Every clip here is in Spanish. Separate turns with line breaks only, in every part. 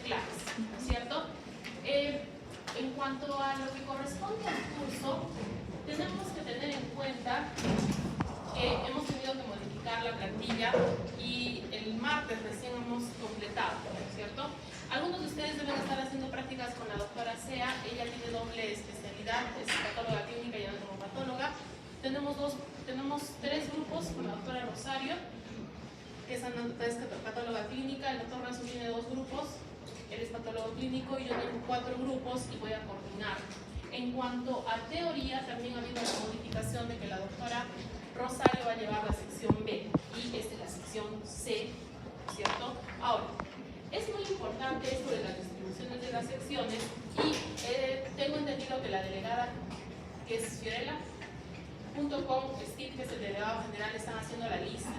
claves, ¿no es cierto? En cuanto a lo que corresponde al curso, tenemos que tener en cuenta que hemos tenido que modificar la plantilla y el martes recién hemos completado, ¿no es cierto? Algunos de ustedes deben estar haciendo prácticas con la doctora Sea. Ella tiene doble especialidad, es patóloga clínica y anatomopatologa. Tenemos 3 grupos con la doctora Rosario, que es patóloga clínica. El doctor Razo tiene 2 grupos, él es patólogo clínico, y yo tengo 4 grupos y voy a coordinar. En cuanto a teoría, también ha habido una modificación de que la doctora Rosario va a llevar la sección B y esta es la sección C, ¿cierto? Ahora, es muy importante esto de las distribuciones de las secciones y tengo entendido que la delegada, que es Fiorella, junto con Steve, que es el delegado general, están haciendo la lista.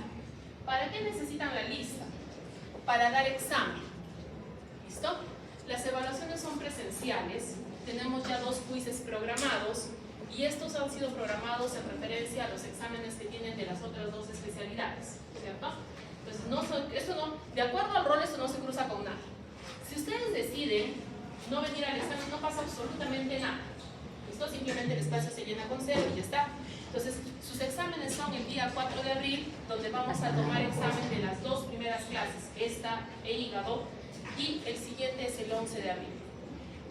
¿Para qué necesitan la lista? Para dar examen. ¿Listo? Las evaluaciones son presenciales, tenemos ya 2 quizzes programados y estos han sido programados en referencia a los exámenes que tienen de las otras 2 especialidades, ¿cierto? Entonces, de acuerdo al rol, esto no se cruza con nada. Si ustedes deciden no venir al examen, no pasa absolutamente nada. ¿Listo? Simplemente el espacio se llena con 0 y ya está. Entonces, sus exámenes son el día 4 de abril, donde vamos a tomar examen de las 2 primeras clases, esta e hígado, y el siguiente es el 11 de abril.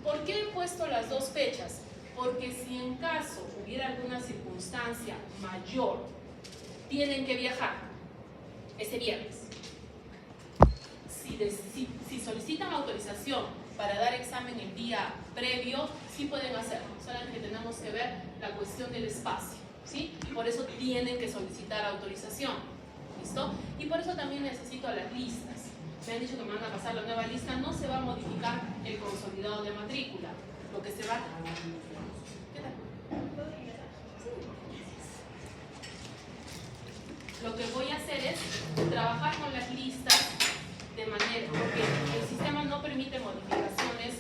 ¿Por qué he puesto las 2 fechas? Porque si en caso hubiera alguna circunstancia mayor, tienen que viajar ese viernes. Si solicitan autorización para dar examen el día previo, sí pueden hacerlo, solamente tenemos que ver la cuestión del espacio, ¿sí? Por eso tienen que solicitar autorización, ¿listo? Y por eso también necesito las listas. Me han dicho que me van a pasar la nueva lista, no se va a modificar el consolidado de matrícula, lo que se va... ¿Qué tal? Lo que voy a hacer es trabajar con las listas de manera, porque el sistema no permite modificaciones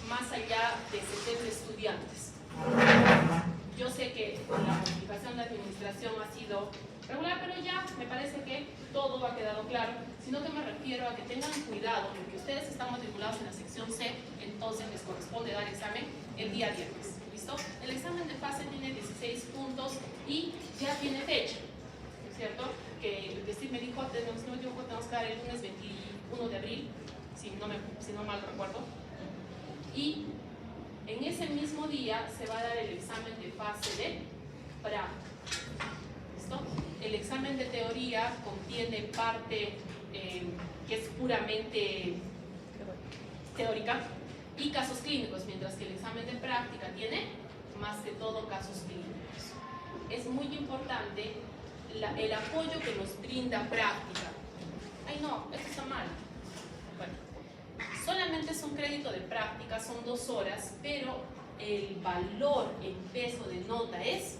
más allá de 70 estudiantes. Yo sé que la modificación de administración ha sido regular, pero ya me parece que todo ha quedado claro, sino que me refiero a que tengan cuidado, porque ustedes están matriculados en la sección C, entonces les corresponde dar examen el día viernes, ¿listo? El examen de fase tiene 16 puntos y ya tiene fecha, ¿no es cierto? Que Steve me dijo, tenemos que dar el lunes 21 de abril, si no mal recuerdo, y en ese mismo día se va a dar el examen de fase de práctica. ¿Listo? El examen de teoría contiene parte que es puramente teórica y casos clínicos, mientras que el examen de práctica tiene más que todo casos clínicos. Es muy importante el apoyo que nos brinda práctica. Ay no, esto está mal. Bueno, solamente es un crédito de práctica, son 2 horas, pero el valor en peso de nota es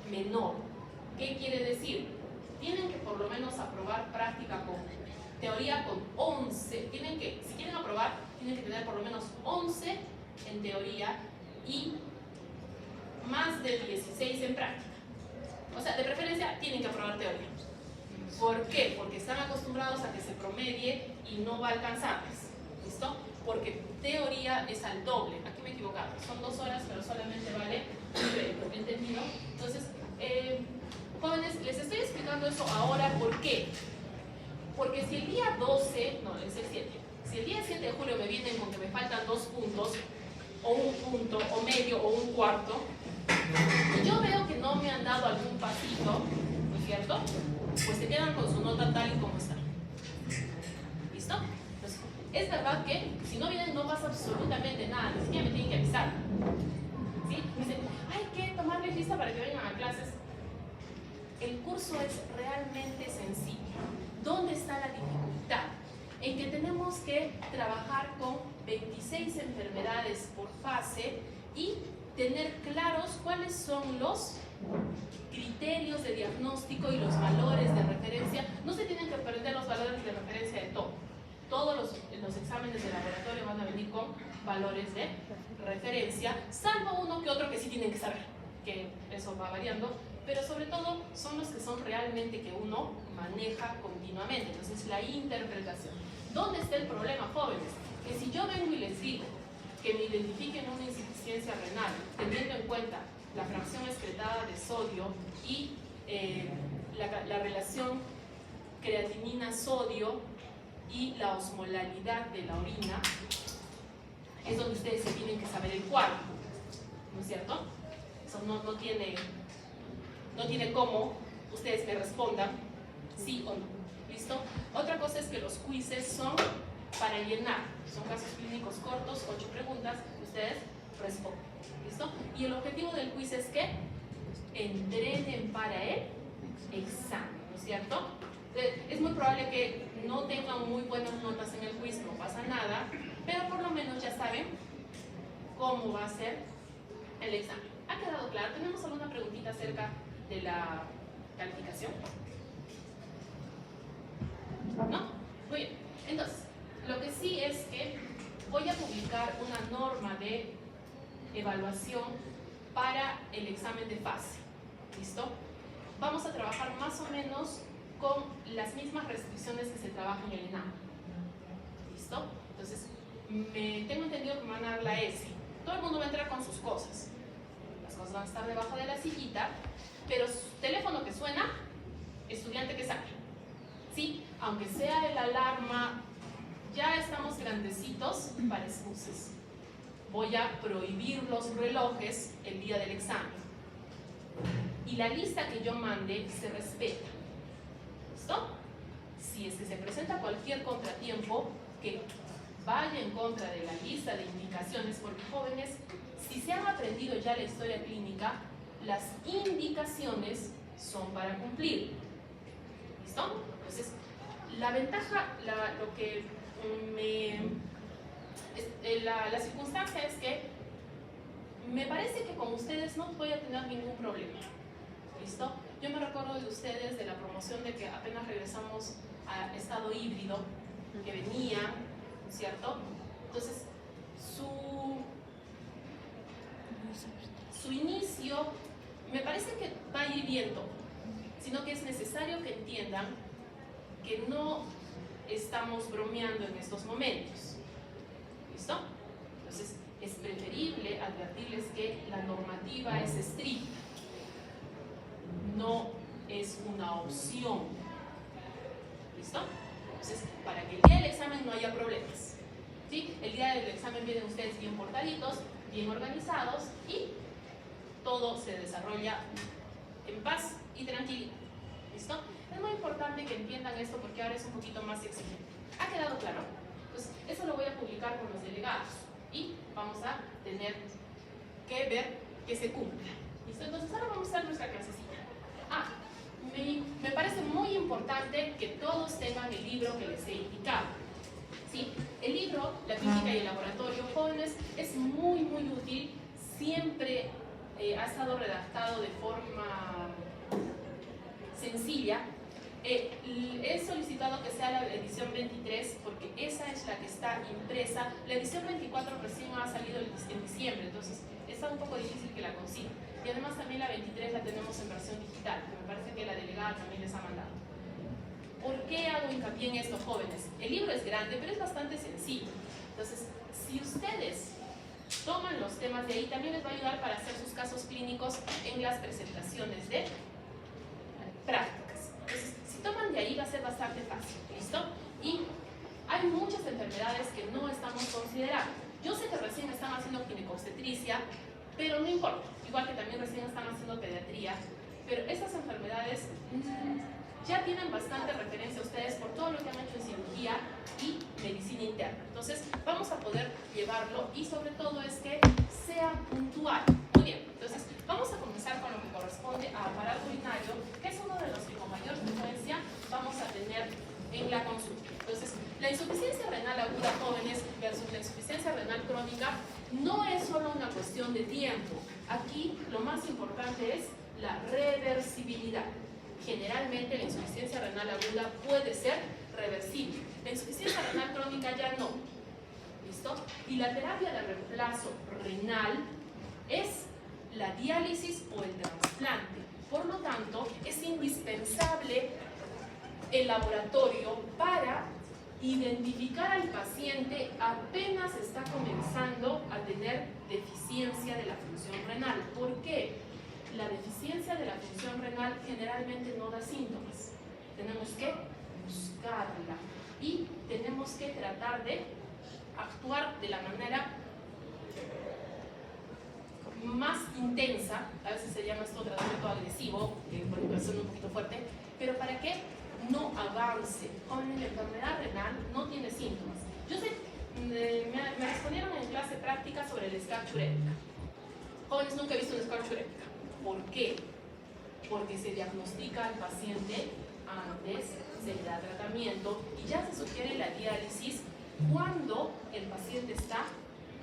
menor. ¿Qué quiere decir? Tienen que por lo menos aprobar práctica con teoría con 11. Si quieren aprobar, tienen que tener por lo menos 11 en teoría y más de 16 en práctica. O sea, de preferencia tienen que aprobar teoría. ¿Por qué? Porque están acostumbrados a que se promedie y no va a alcanzarles. ¿Listo? Porque teoría es al doble. Aquí me he equivocado. Son 2 horas, pero solamente vale un crédito. ¿Entendido? Entonces, jóvenes, les estoy explicando eso ahora. ¿Por qué? Porque si el día 12, no, es el 7. Si el día 7 de julio me vienen con que me faltan 2 puntos, o 1 punto, o medio, o 1/4, y yo veo que no me han dado algún pasito, ¿no es cierto? Pues se quedan con su nota tal y como está. ¿Listo? Entonces, es verdad que si no vienen no pasa absolutamente nada, ni siquiera me tienen que avisar. ¿Sí? Dicen, hay que tomarles lista para que vengan a clases. El curso es realmente sencillo. ¿Dónde está la dificultad? En que tenemos que trabajar con 26 enfermedades por fase y tener claros cuáles son los criterios de diagnóstico y los valores de referencia. No se tienen que aprender los valores de referencia de todo. Todos los exámenes de laboratorio van a venir con valores de referencia, salvo uno que otro que sí tienen que saber, que eso va variando, pero sobre todo son los que son realmente que uno maneja continuamente. Entonces, la interpretación. ¿Dónde está el problema, jóvenes? que si yo vengo y les digo que me identifiquen una insuficiencia renal, teniendo en cuenta la fracción excretada de sodio y la relación creatinina-sodio y la osmolalidad de la orina, es donde ustedes se tienen que saber el cuadro, ¿no es cierto? Eso no tiene cómo ustedes me respondan sí o no. ¿Listo? Otra cosa es que los quizzes son para llenar, son casos clínicos cortos, 8 preguntas, ustedes responden. ¿Listo? Y el objetivo del quiz es que entrenen para el examen, ¿no es cierto? Es muy probable que no tengan muy buenas notas en el quiz, no pasa nada, pero por lo menos ya saben cómo va a ser el examen. ¿Ha quedado claro? ¿Tenemos alguna preguntita acerca de la calificación? ¿No? Muy bien. Entonces, lo que sí es que voy a publicar una norma de evaluación para el examen de fase. ¿Listo? Vamos a trabajar más o menos con las mismas restricciones que se trabaja en el ENAM. ¿Listo? Entonces, tengo entendido que me van a dar la S. Todo el mundo va a entrar con sus cosas. Las cosas van a estar debajo de la sillita, pero su teléfono que suena, estudiante que saque. ¿Sí? Aunque sea el alarma, ya estamos grandecitos para excuses. Voy a prohibir los relojes el día del examen. Y la lista que yo mande se respeta. ¿Listo? Si es que se presenta cualquier contratiempo que vaya en contra de la lista de indicaciones, porque jóvenes, si se han aprendido ya la historia clínica, las indicaciones son para cumplir. ¿Listo? Entonces, la ventaja, la circunstancia es que me parece que con ustedes no voy a tener ningún problema. ¿Listo? Yo me recuerdo de ustedes de la promoción de que apenas regresamos a estado híbrido, que venían, ¿cierto? Entonces, su inicio me parece que va a ir bien todo, sino que es necesario que entiendan que no estamos bromeando en estos momentos. ¿Listo? Entonces, es preferible advertirles que la normativa es estricta, no es una opción. ¿Listo? Entonces, para que el día del examen no haya problemas. ¿Sí? El día del examen vienen ustedes bien portaditos, bien organizados y todo se desarrolla en paz y tranquilidad. ¿Listo? Es muy importante que entiendan esto porque ahora es un poquito más exigente. ¿Ha quedado claro? Pues eso lo voy a publicar con los delegados y vamos a tener que ver que se cumpla. ¿Listo? Entonces ahora vamos a hacer nuestra clasecita. Me parece muy importante que todos tengan el libro que les he indicado. ¿Sí? El libro, La Clínica y el Laboratorio, jóvenes, es muy útil. Siempre ha estado redactado de forma sencilla. He solicitado que sea la edición 23 porque esa es la que está impresa. La edición 24 recién ha salido en diciembre, entonces está un poco difícil que la consigan. Y además también la 23 la tenemos en versión digital, que me parece que la delegada también les ha mandado. ¿Por qué hago hincapié en esto, jóvenes? El libro es grande, pero es bastante sencillo. Entonces, si ustedes toman los temas de ahí, también les va a ayudar para hacer sus casos clínicos en las presentaciones de prácticas. Entonces, si toman de ahí va a ser bastante fácil, ¿listo? Y hay muchas enfermedades que no estamos considerando. Yo sé que recién están haciendo ginecobstetricia, pero no importa, igual que también recién están haciendo pediatría, pero estas enfermedades ya tienen bastante referencia ustedes por todo lo que han hecho en cirugía y medicina interna. Entonces, vamos a poder llevarlo y sobre todo es que sea puntual. Muy bien, entonces vamos a comenzar con lo que corresponde a aparato urinario, que es uno de los que con mayor frecuencia vamos a tener en la consulta. Entonces, la insuficiencia renal aguda, jóvenes, versus la insuficiencia renal crónica no es solo una cuestión de tiempo. Aquí lo más importante es la reversibilidad. Generalmente la insuficiencia renal aguda puede ser reversible. La insuficiencia renal crónica ya no. ¿Listo? Y la terapia de reemplazo renal es la diálisis o el trasplante. Por lo tanto, es indispensable el laboratorio para identificar al paciente apenas está comenzando a tener deficiencia de la función renal. ¿Por qué? La deficiencia de la función renal generalmente no da síntomas. Tenemos que buscarla y tenemos que tratar de actuar de la manera más intensa. A veces se llama esto tratamiento agresivo, porque suena un poquito fuerte, pero para que no avance. Con la enfermedad renal no tiene síntomas. Yo sé, me respondieron en clase práctica sobre el escarcha urétrica. Jóvenes, nunca he visto un escarcha urétrica. ¿Por qué? Porque se diagnostica al paciente antes, se le da tratamiento y ya se sugiere la diálisis cuando el paciente está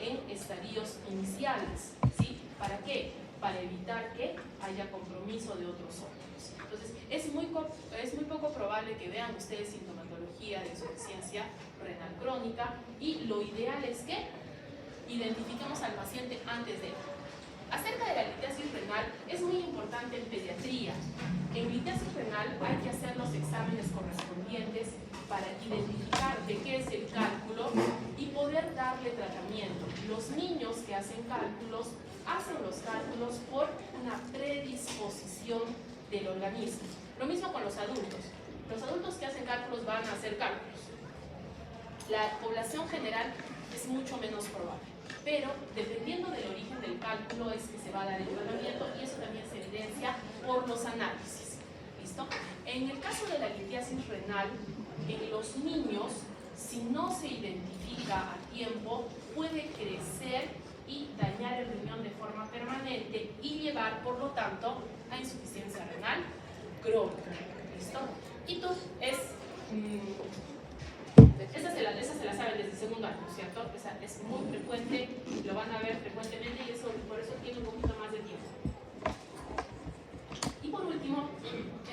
en estadios iniciales, ¿sí? ¿Para qué? Para evitar que haya compromiso de otros órganos. Entonces, es muy poco probable que vean ustedes sintomatología de insuficiencia renal crónica y lo ideal es que identifiquemos al paciente antes de. Acerca de la litiasis renal, es muy importante en pediatría. En litiasis renal hay que hacer los exámenes correspondientes para identificar de qué es el cálculo y poder darle tratamiento. Los niños que hacen cálculos los cálculos por una predisposición del organismo. Lo mismo con los adultos. Los adultos que hacen cálculos van a hacer cálculos. La población general es mucho menos probable. Pero dependiendo del origen del cálculo es que se va a dar el tratamiento y eso también se evidencia por los análisis. ¿Listo? En el caso de la litiasis renal, en los niños, si no se identifica a tiempo, puede crecer y dañar el riñón de forma permanente y llevar, por lo tanto, a insuficiencia renal crónica. ¿Listo? Y tú esa se la saben desde el segundo año, ¿cierto? Esa es muy frecuente, lo van a ver frecuentemente y por eso tiene un poquito más de tiempo. Y por último,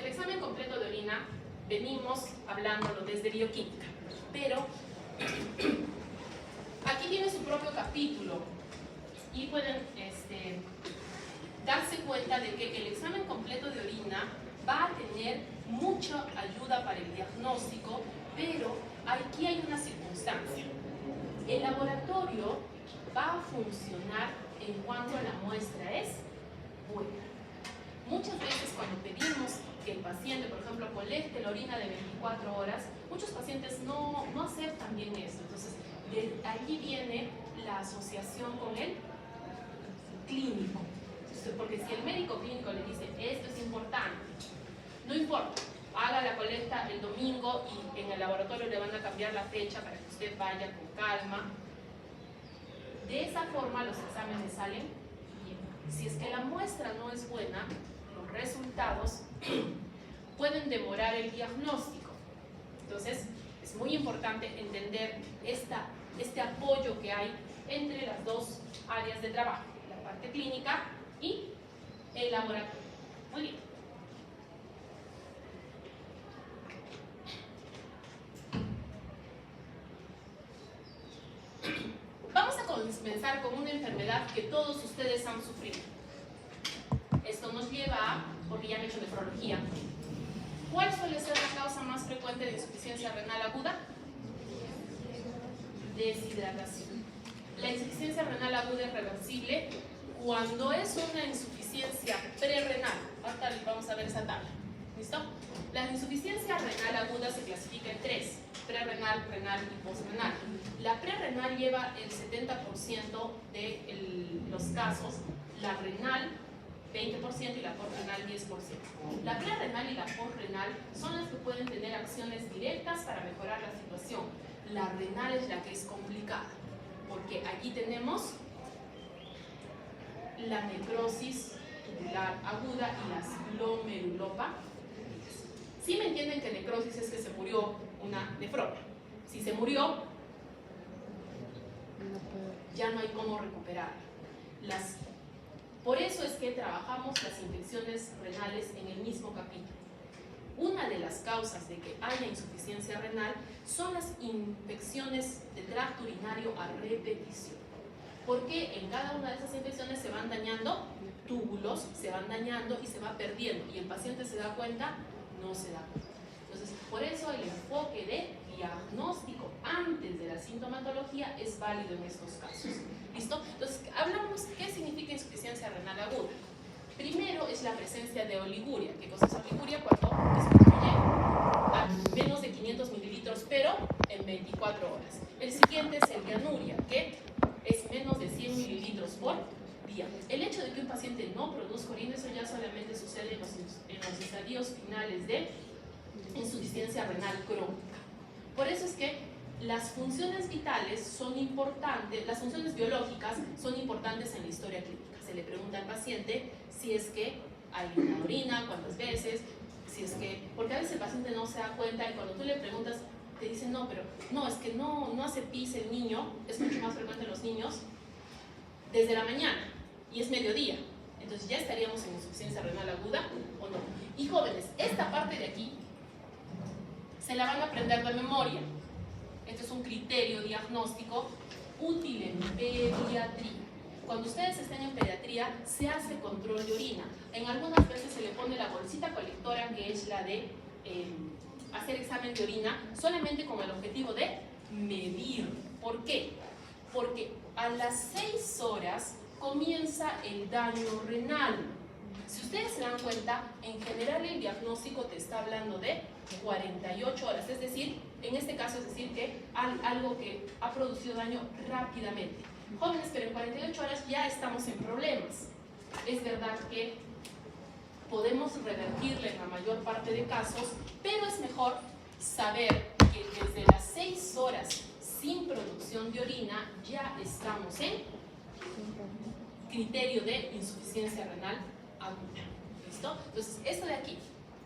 el examen completo de orina, venimos hablándolo desde bioquímica, pero aquí tiene su propio capítulo y pueden darse cuenta de que el examen completo de orina va a tener mucha ayuda para el diagnóstico, pero aquí hay una circunstancia. El laboratorio va a funcionar en cuanto la muestra es buena. Muchas veces cuando pedimos que el paciente, por ejemplo, colecte la orina de 24 horas, muchos pacientes no aceptan bien esto. Entonces, de allí viene la asociación con el clínico. Porque si el médico clínico le dice, esto es importante, no importa, haga la colecta el domingo y en el laboratorio le van a cambiar la fecha para que usted vaya con calma. De esa forma los exámenes salen bien. Si es que la muestra no es buena, los resultados pueden demorar el diagnóstico. Entonces, es muy importante entender este apoyo que hay entre las dos áreas de trabajo, la parte clínica y el laboratorio. Muy bien. Vamos a comenzar con una enfermedad que todos ustedes han sufrido. Esto nos lleva a, porque ya han hecho nefrología, ¿cuál suele ser la causa más frecuente de insuficiencia renal aguda? Deshidratación. La insuficiencia renal aguda es reversible cuando es una insuficiencia prerrenal. Ahorita vamos a ver esa tabla. ¿Listo? La insuficiencia renal aguda se clasifica en tres: prerrenal, renal y postrenal. La prerrenal lleva el 70% de los casos, la renal 20% y la postrenal 10%. La prerrenal y la postrenal son las que pueden tener acciones directas para mejorar la situación. La renal es la que es complicada, porque allí tenemos la necrosis tubular aguda y las glomerulopatía. ¿Sí me entienden que necrosis es que se murió una nefrona? Si se murió, ya no hay cómo recuperarla. Por eso es que trabajamos las infecciones renales en el mismo capítulo. Una de las causas de que haya insuficiencia renal son las infecciones de tracto urinario a repetición. Porque en cada una de esas infecciones se van dañando túbulos, se van dañando y se va perdiendo. Y el paciente se da cuenta, no se da cuenta. Entonces, por eso el enfoque de diagnóstico metodología es válido en estos casos. ¿Listo? Entonces, hablamos qué significa insuficiencia renal aguda. Primero es la presencia de oliguria. ¿Qué cosa es oliguria? Cuando disminuye a menos de 500 mililitros, pero en 24 horas. El siguiente es el guianuria, que es menos de 100 mililitros por día. El hecho de que un paciente no produzca orina, eso ya solamente sucede en los estadios finales de insuficiencia renal crónica. Por eso es que las funciones vitales son importantes, las funciones biológicas son importantes en la historia clínica. Se le pregunta al paciente si es que hay una orina, cuántas veces, si es que, porque a veces el paciente no se da cuenta y cuando tú le preguntas te dicen no, pero no, es que no hace pis el niño, es mucho más frecuente en los niños, desde la mañana y es mediodía. Entonces ya estaríamos en insuficiencia renal aguda o no. Y jóvenes, esta parte de aquí se la van a aprender de memoria. Este es un criterio diagnóstico útil en pediatría. Cuando ustedes estén en pediatría, se hace control de orina. En algunas veces se le pone la bolsita colectora, que es la de hacer examen de orina, solamente con el objetivo de medir. ¿Por qué? Porque a las 6 horas comienza el daño renal. Si ustedes se dan cuenta, en general el diagnóstico te está hablando de 48 horas, es decir, en este caso es decir que algo que ha producido daño rápidamente. Jóvenes, pero en 48 horas ya estamos en problemas. Es verdad que podemos revertirle en la mayor parte de casos, pero es mejor saber que desde las 6 horas sin producción de orina ya estamos en criterio de insuficiencia renal aguda. ¿Listo? Entonces, esto de aquí,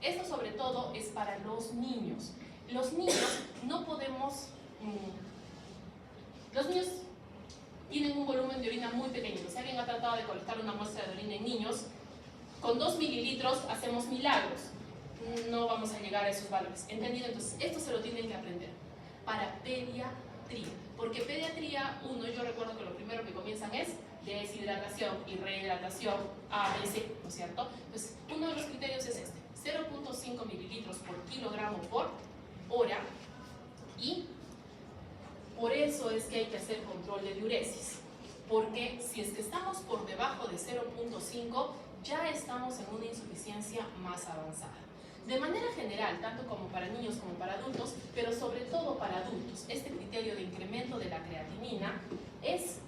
esto sobre todo es para los niños. Los niños no podemos... los niños tienen un volumen de orina muy pequeño. Si alguien ha tratado de colectar una muestra de orina en niños, con 2 mililitros hacemos milagros. No vamos a llegar a esos valores. ¿Entendido? Entonces, esto se lo tienen que aprender para pediatría. Porque pediatría, yo recuerdo que lo primero que comienzan es deshidratación y rehidratación, A, B, C, ¿no es cierto? Entonces, uno de los criterios es este, 0.5 mililitros por kilogramo por hora, y por eso es que hay que hacer control de diuresis, porque si es que estamos por debajo de 0.5, ya estamos en una insuficiencia más avanzada. De manera general, tanto como para niños como para adultos, pero sobre todo para adultos, este criterio de incremento de la creatinina es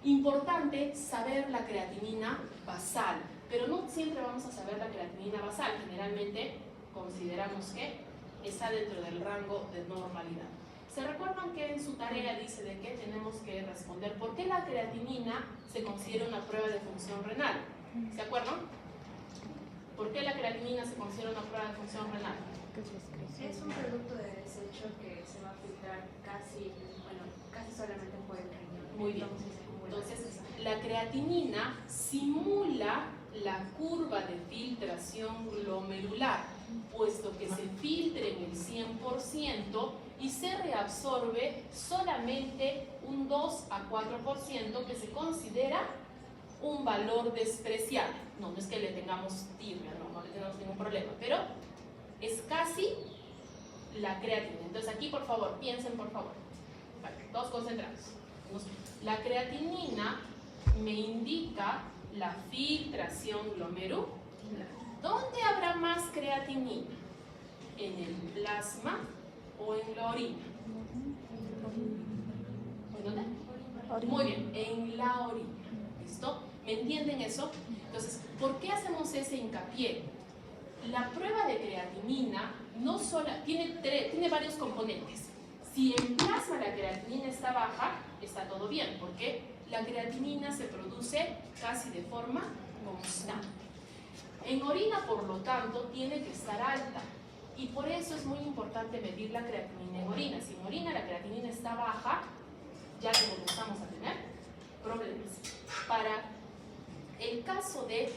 importante saber la creatinina basal, pero no siempre vamos a saber la creatinina basal. Generalmente consideramos que está dentro del rango de normalidad. ¿Se recuerdan que en su tarea dice de que tenemos que responder por qué la creatinina se considera una prueba de función renal? ¿Se acuerdan? ¿Por qué la creatinina se considera una prueba de función renal?
Es un producto de desecho que se va a filtrar casi solamente por el riñón.
Muy bien. Entonces, la creatinina simula la curva de filtración glomerular, puesto que se filtra en el 100% y se reabsorbe solamente un 2 a 4%, que se considera un valor despreciable. No es que le tengamos tirria, no le tenemos ningún problema, pero es casi la creatina. Entonces aquí, por favor, piensen, por favor. Vale, todos concentrados. La creatinina me indica la filtración glomerular. ¿Dónde habrá más creatinina? ¿En el plasma o en la orina? ¿En dónde? Muy bien, en la orina. ¿Listo? ¿Me entienden eso? Entonces, ¿por qué hacemos ese hincapié? La prueba de creatinina no solo tiene varios componentes. Si en plasma la creatinina está baja, está todo bien, porque la creatinina se produce casi de forma constante. En orina, por lo tanto, tiene que estar alta, y por eso es muy importante medir la creatinina en orina. Si en orina la creatinina está baja, ya comenzamos a tener problemas. Para el caso de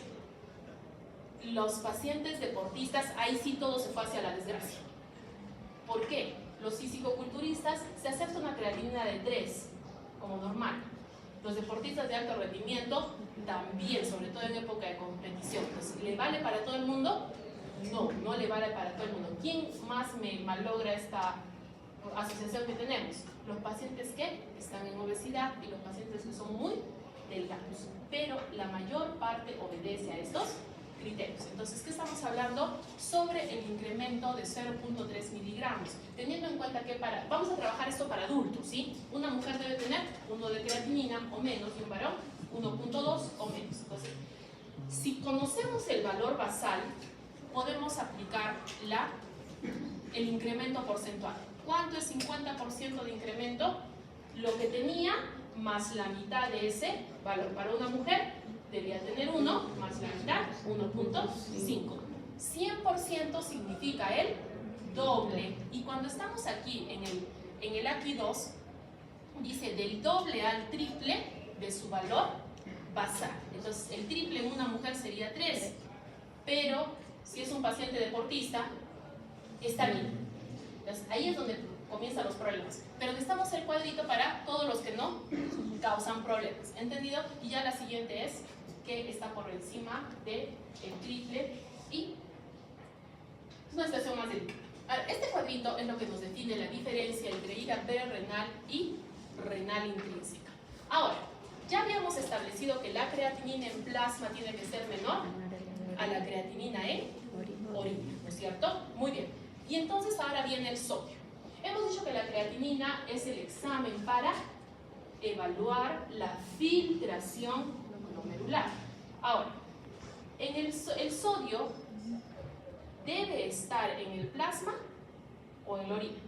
los pacientes deportistas, ahí sí todo se fue hacia la desgracia. ¿Por qué? Los fisicoculturistas se acepta una creatinina de 3 como normal. Los deportistas de alto rendimiento también, sobre todo en época de competición. Entonces, ¿le vale para todo el mundo? No, no le vale para todo el mundo. ¿Quién más me malogra asociación que tenemos? Los pacientes que están en obesidad y los pacientes que son muy delgados. Pero la mayor parte obedece a estos criterios. Entonces, ¿qué estamos hablando? Sobre el incremento de 0.3 miligramos. Teniendo en cuenta que vamos a trabajar esto para adultos, ¿sí? Una mujer debe tener 1 de creatinina o menos y un varón 1.2 o menos. Entonces, si conocemos el valor basal, podemos aplicar el incremento porcentual. ¿Cuánto es 50% de incremento? Lo que tenía más la mitad de ese valor. Para una mujer debía tener 1 más la mitad, 1.5. 100% significa el doble. Y cuando estamos aquí en el aquí 2, dice del doble al triple de su valor basal. Entonces, el triple en una mujer sería 3. Pero si es un paciente deportista, está bien. Entonces, ahí es donde comienzan los problemas. Pero necesitamos el cuadrito para todos los que no causan problemas. ¿Entendido? Y ya la siguiente es que está por encima del triple y es una situación más delicada. Este cuadrito es lo que nos define la diferencia entre ira renal y renal intrínseca. Ahora, ya habíamos establecido que la creatinina en plasma tiene que ser menor a la creatinina en orina, ¿no es cierto? Muy bien. Y entonces ahora viene el sodio. Hemos dicho que la creatinina es el examen para evaluar la filtración glomerular. Ahora, el sodio debe estar en el plasma o en la orina.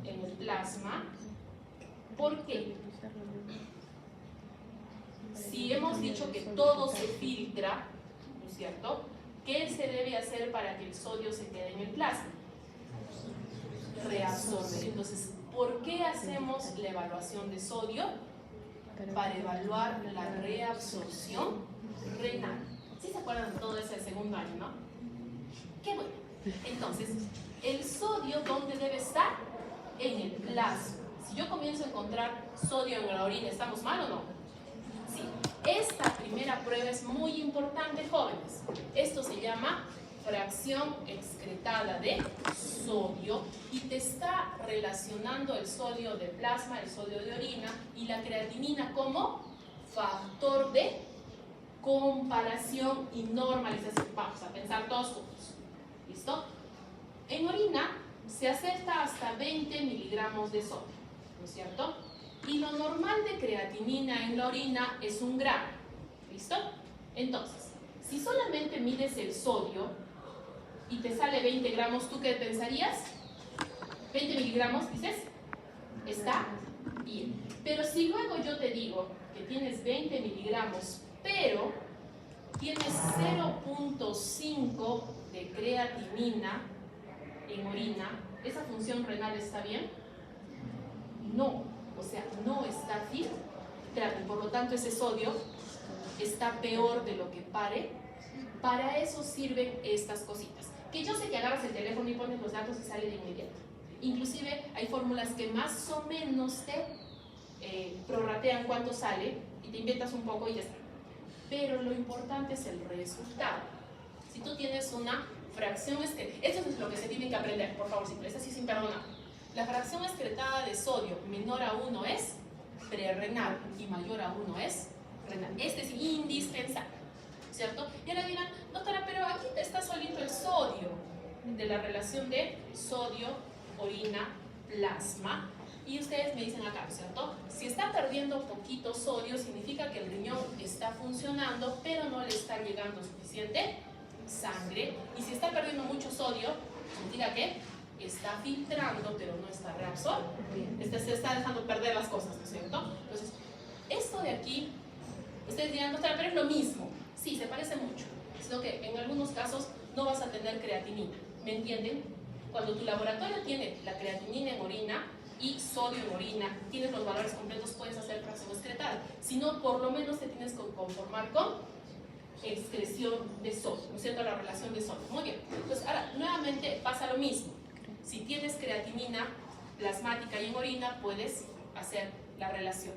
En el plasma. ¿Por qué? Si hemos dicho que todo se filtra, ¿no es cierto? ¿Qué se debe hacer para que el sodio se quede en el plasma? Reabsorber. Entonces, ¿por qué hacemos la evaluación de sodio? Para evaluar la reabsorción renal. ¿Sí se acuerdan de todo ese segundo año, no? Qué bueno. Entonces, ¿el sodio dónde debe estar? En el plasma. Si yo comienzo a encontrar sodio en la orina, ¿estamos mal o no? Sí. Esta primera prueba es muy importante, jóvenes. Esto se llama fracción excretada de sodio y te está relacionando el sodio de plasma, el sodio de orina y la creatinina como factor de comparación y normalización. Vamos a pensar todos juntos. ¿Listo? En orina se acepta hasta 20 miligramos de sodio, ¿no es cierto? Y lo normal de creatinina en la orina es 1 gramo. ¿Listo? Entonces, si solamente mides el sodio y te sale 20 gramos, ¿tú qué pensarías? 20 miligramos, dices, está bien. Pero si luego yo te digo que tienes 20 miligramos, pero tienes 0.5 de creatinina en orina, ¿esa función renal está bien? No, o sea, no está filtrado. Por lo tanto, ese sodio está peor de lo que pare. Para eso sirven estas cositas. Que yo sé que agarras el teléfono y pones los datos y sale de inmediato. Inclusive hay fórmulas que más o menos te prorratean cuánto sale y te inventas un poco y ya está. Pero lo importante es el resultado. Si tú tienes una fracción excretada, esto es lo que se tiene que aprender, por favor, es así sin perdonar. La fracción excretada de sodio menor a 1 es prerrenal y mayor a 1 es renal. Este es indispensable, ¿cierto? Y ahora dirán, doctora, pero aquí está solito el sodio de la relación de sodio, orina, plasma. Y ustedes me dicen acá, ¿cierto? Si está perdiendo poquito sodio, significa que el riñón está funcionando, pero no le está llegando suficiente sangre. Y si está perdiendo mucho sodio, significa que está filtrando, pero no está reabsorbiendo. Se está dejando perder las cosas, ¿no es cierto? Entonces, esto de aquí, ustedes dirán, doctora, pero es lo mismo. Sí, se parece mucho. Sino que en algunos casos no vas a tener creatinina. ¿Me entienden? Cuando tu laboratorio tiene la creatinina en orina y sodio en orina, tienes los valores completos, puedes hacer fracción excretada. Si no, por lo menos te tienes que conformar con excreción de sodio, ¿no es cierto? La relación de sodio. Muy bien. Entonces, ahora, nuevamente pasa lo mismo. Si tienes creatinina plasmática y en orina, puedes hacer la relación.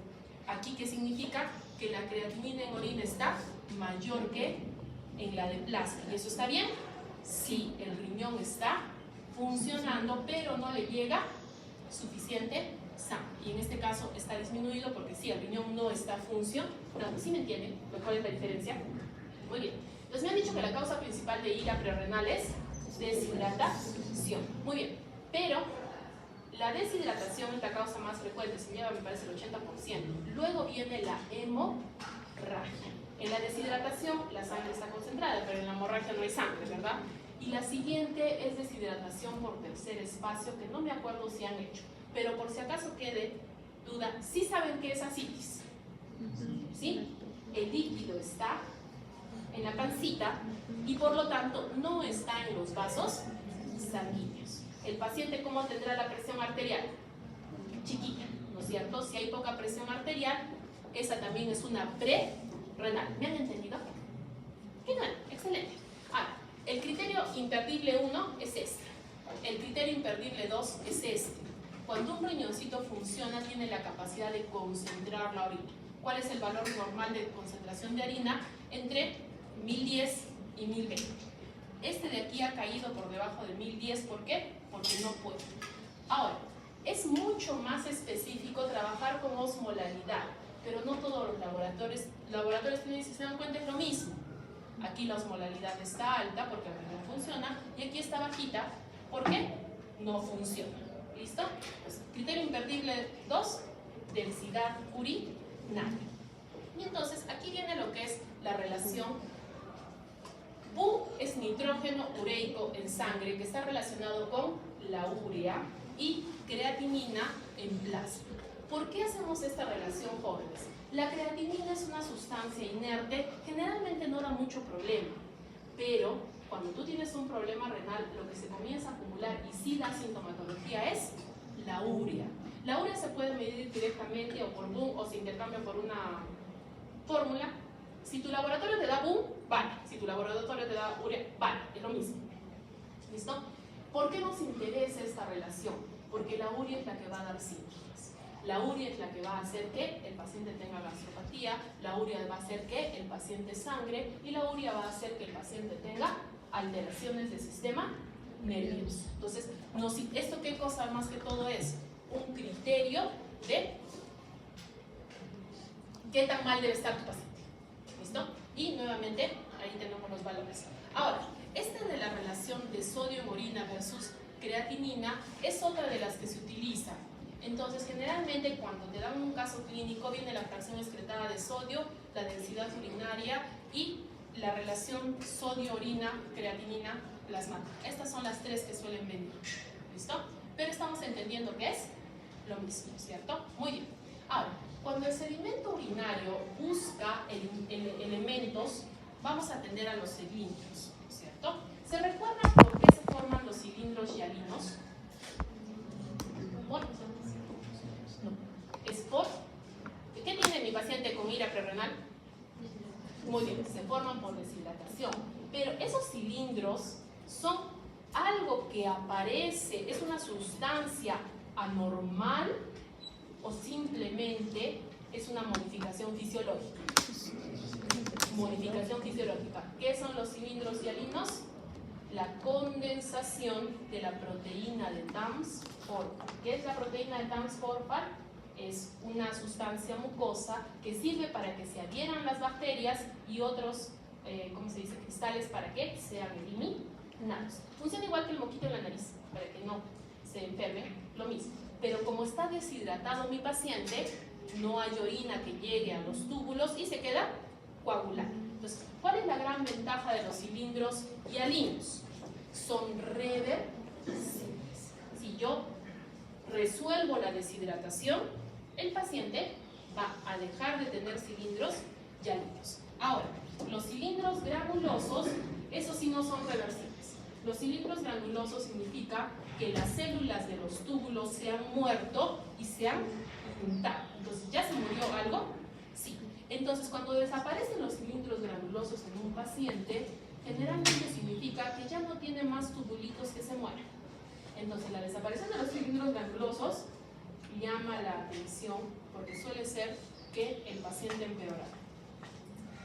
Aquí, ¿qué significa? Que la creatinina en orina está mayor que en la de plasma. ¿Y eso está bien? Sí, el riñón está funcionando, pero no le llega suficiente sangre. Y en este caso está disminuido porque sí, el riñón no está funcionando. ¿Sí me entienden? ¿Cuál es la diferencia? Muy bien. Entonces me han dicho que la causa principal de ira prerenal es deshidratación. Muy bien. Pero la deshidratación es la causa más frecuente, se lleva, me parece, el 80%. Luego viene la hemorragia. En la deshidratación la sangre está concentrada, pero en la hemorragia no hay sangre, ¿verdad? Y la siguiente es deshidratación por tercer espacio, que no me acuerdo si han hecho, pero por si acaso quede duda, ¿sí saben qué es ascitis? ¿Sí? El líquido está en la pancita y por lo tanto no está en los vasos sanguíneos. El paciente, ¿cómo tendrá la presión arterial? Chiquita, ¿no es cierto? Si hay poca presión arterial, esa también es una pre-renal. ¿Me han entendido? Genial, excelente. Ahora, el criterio imperdible 1 es este. El criterio imperdible 2 es este. Cuando un riñoncito funciona, tiene la capacidad de concentrar la orina. ¿Cuál es el valor normal de concentración de harina? Entre 1010 y 1020. Este de aquí ha caído por debajo de 1010. ¿Por qué? Porque no puede. Ahora, es mucho más específico trabajar con osmolaridad, pero no todos los laboratorios tienen, si se dan cuenta, es lo mismo. Aquí la osmolaridad está alta porque el riñón funciona y aquí está bajita porque no funciona. ¿Listo? Pues, criterio imperdible 2, densidad urinaria. Y entonces aquí viene lo que es la relación. U es nitrógeno ureico en sangre, que está relacionado con la urea, y creatinina en plasma. ¿Por qué hacemos esta relación, jóvenes? La creatinina es una sustancia inerte, generalmente no da mucho problema, pero cuando tú tienes un problema renal, lo que se comienza a acumular y sí da sintomatología es la urea. La urea se puede medir directamente o por BUN o se intercambia por una fórmula. Si tu laboratorio te da BUN, vale. Si tu laboratorio te da urea, vale, es lo mismo. ¿Listo? ¿Por qué nos interesa esta relación? Porque la urea es la que va a dar síntomas. La urea es la que va a hacer que el paciente tenga gastropatía, la urea va a hacer que el paciente sangre y la urea va a hacer que el paciente tenga alteraciones del sistema nervioso. Entonces, ¿esto qué cosa más que todo es? Un criterio de qué tan mal debe estar tu paciente. ¿Listo? Y nuevamente, ahí tenemos los valores. Ahora, esta de la relación de sodio en orina versus creatinina es otra de las que se utiliza. Entonces, generalmente cuando te dan un caso clínico viene la fracción excretada de sodio, la densidad urinaria y la relación sodio-orina-creatinina plasmática. Estas son las tres que suelen venir. ¿Listo? Pero estamos entendiendo que es lo mismo, ¿cierto? Muy bien. Ahora, cuando el sedimento urinario busca elementos, vamos a atender a los cilindros, ¿cierto? ¿Se recuerdan por qué se forman los cilindros hialinos? ¿Por? No. ¿Es por? ¿Qué tiene mi paciente con ira prerrenal? Muy bien, se forman por deshidratación. Pero esos cilindros son algo que aparece, es una sustancia anormal o simplemente es una modificación fisiológica. Modificación fisiológica. ¿Qué son los cilindros hialinos? La condensación de la proteína de Tams-Forfar. ¿Qué es la proteína de Tams-Forfar? Es una sustancia mucosa que sirve para que se adhieran las bacterias y otros, ¿cómo se dice?, cristales para que sean eliminados. Funciona igual que el moquito en la nariz, para que no se enferme, lo mismo. Pero como está deshidratado mi paciente, no hay orina que llegue a los túbulos y se queda coagulado. Entonces, ¿cuál es la gran ventaja de los cilindros hialinos? Son reversibles. Si yo resuelvo la deshidratación, el paciente va a dejar de tener cilindros hialinos. Ahora, los cilindros granulosos, esos sí no son reversibles. Los cilindros granulosos significa que las células de los túbulos se han muerto y se han juntado. Entonces, ¿ya se murió algo? Sí. Entonces, cuando desaparecen los cilindros granulosos en un paciente, generalmente significa que ya no tiene más tubulitos que se mueran. Entonces, la desaparición de los cilindros granulosos llama la atención porque suele ser que el paciente empeora.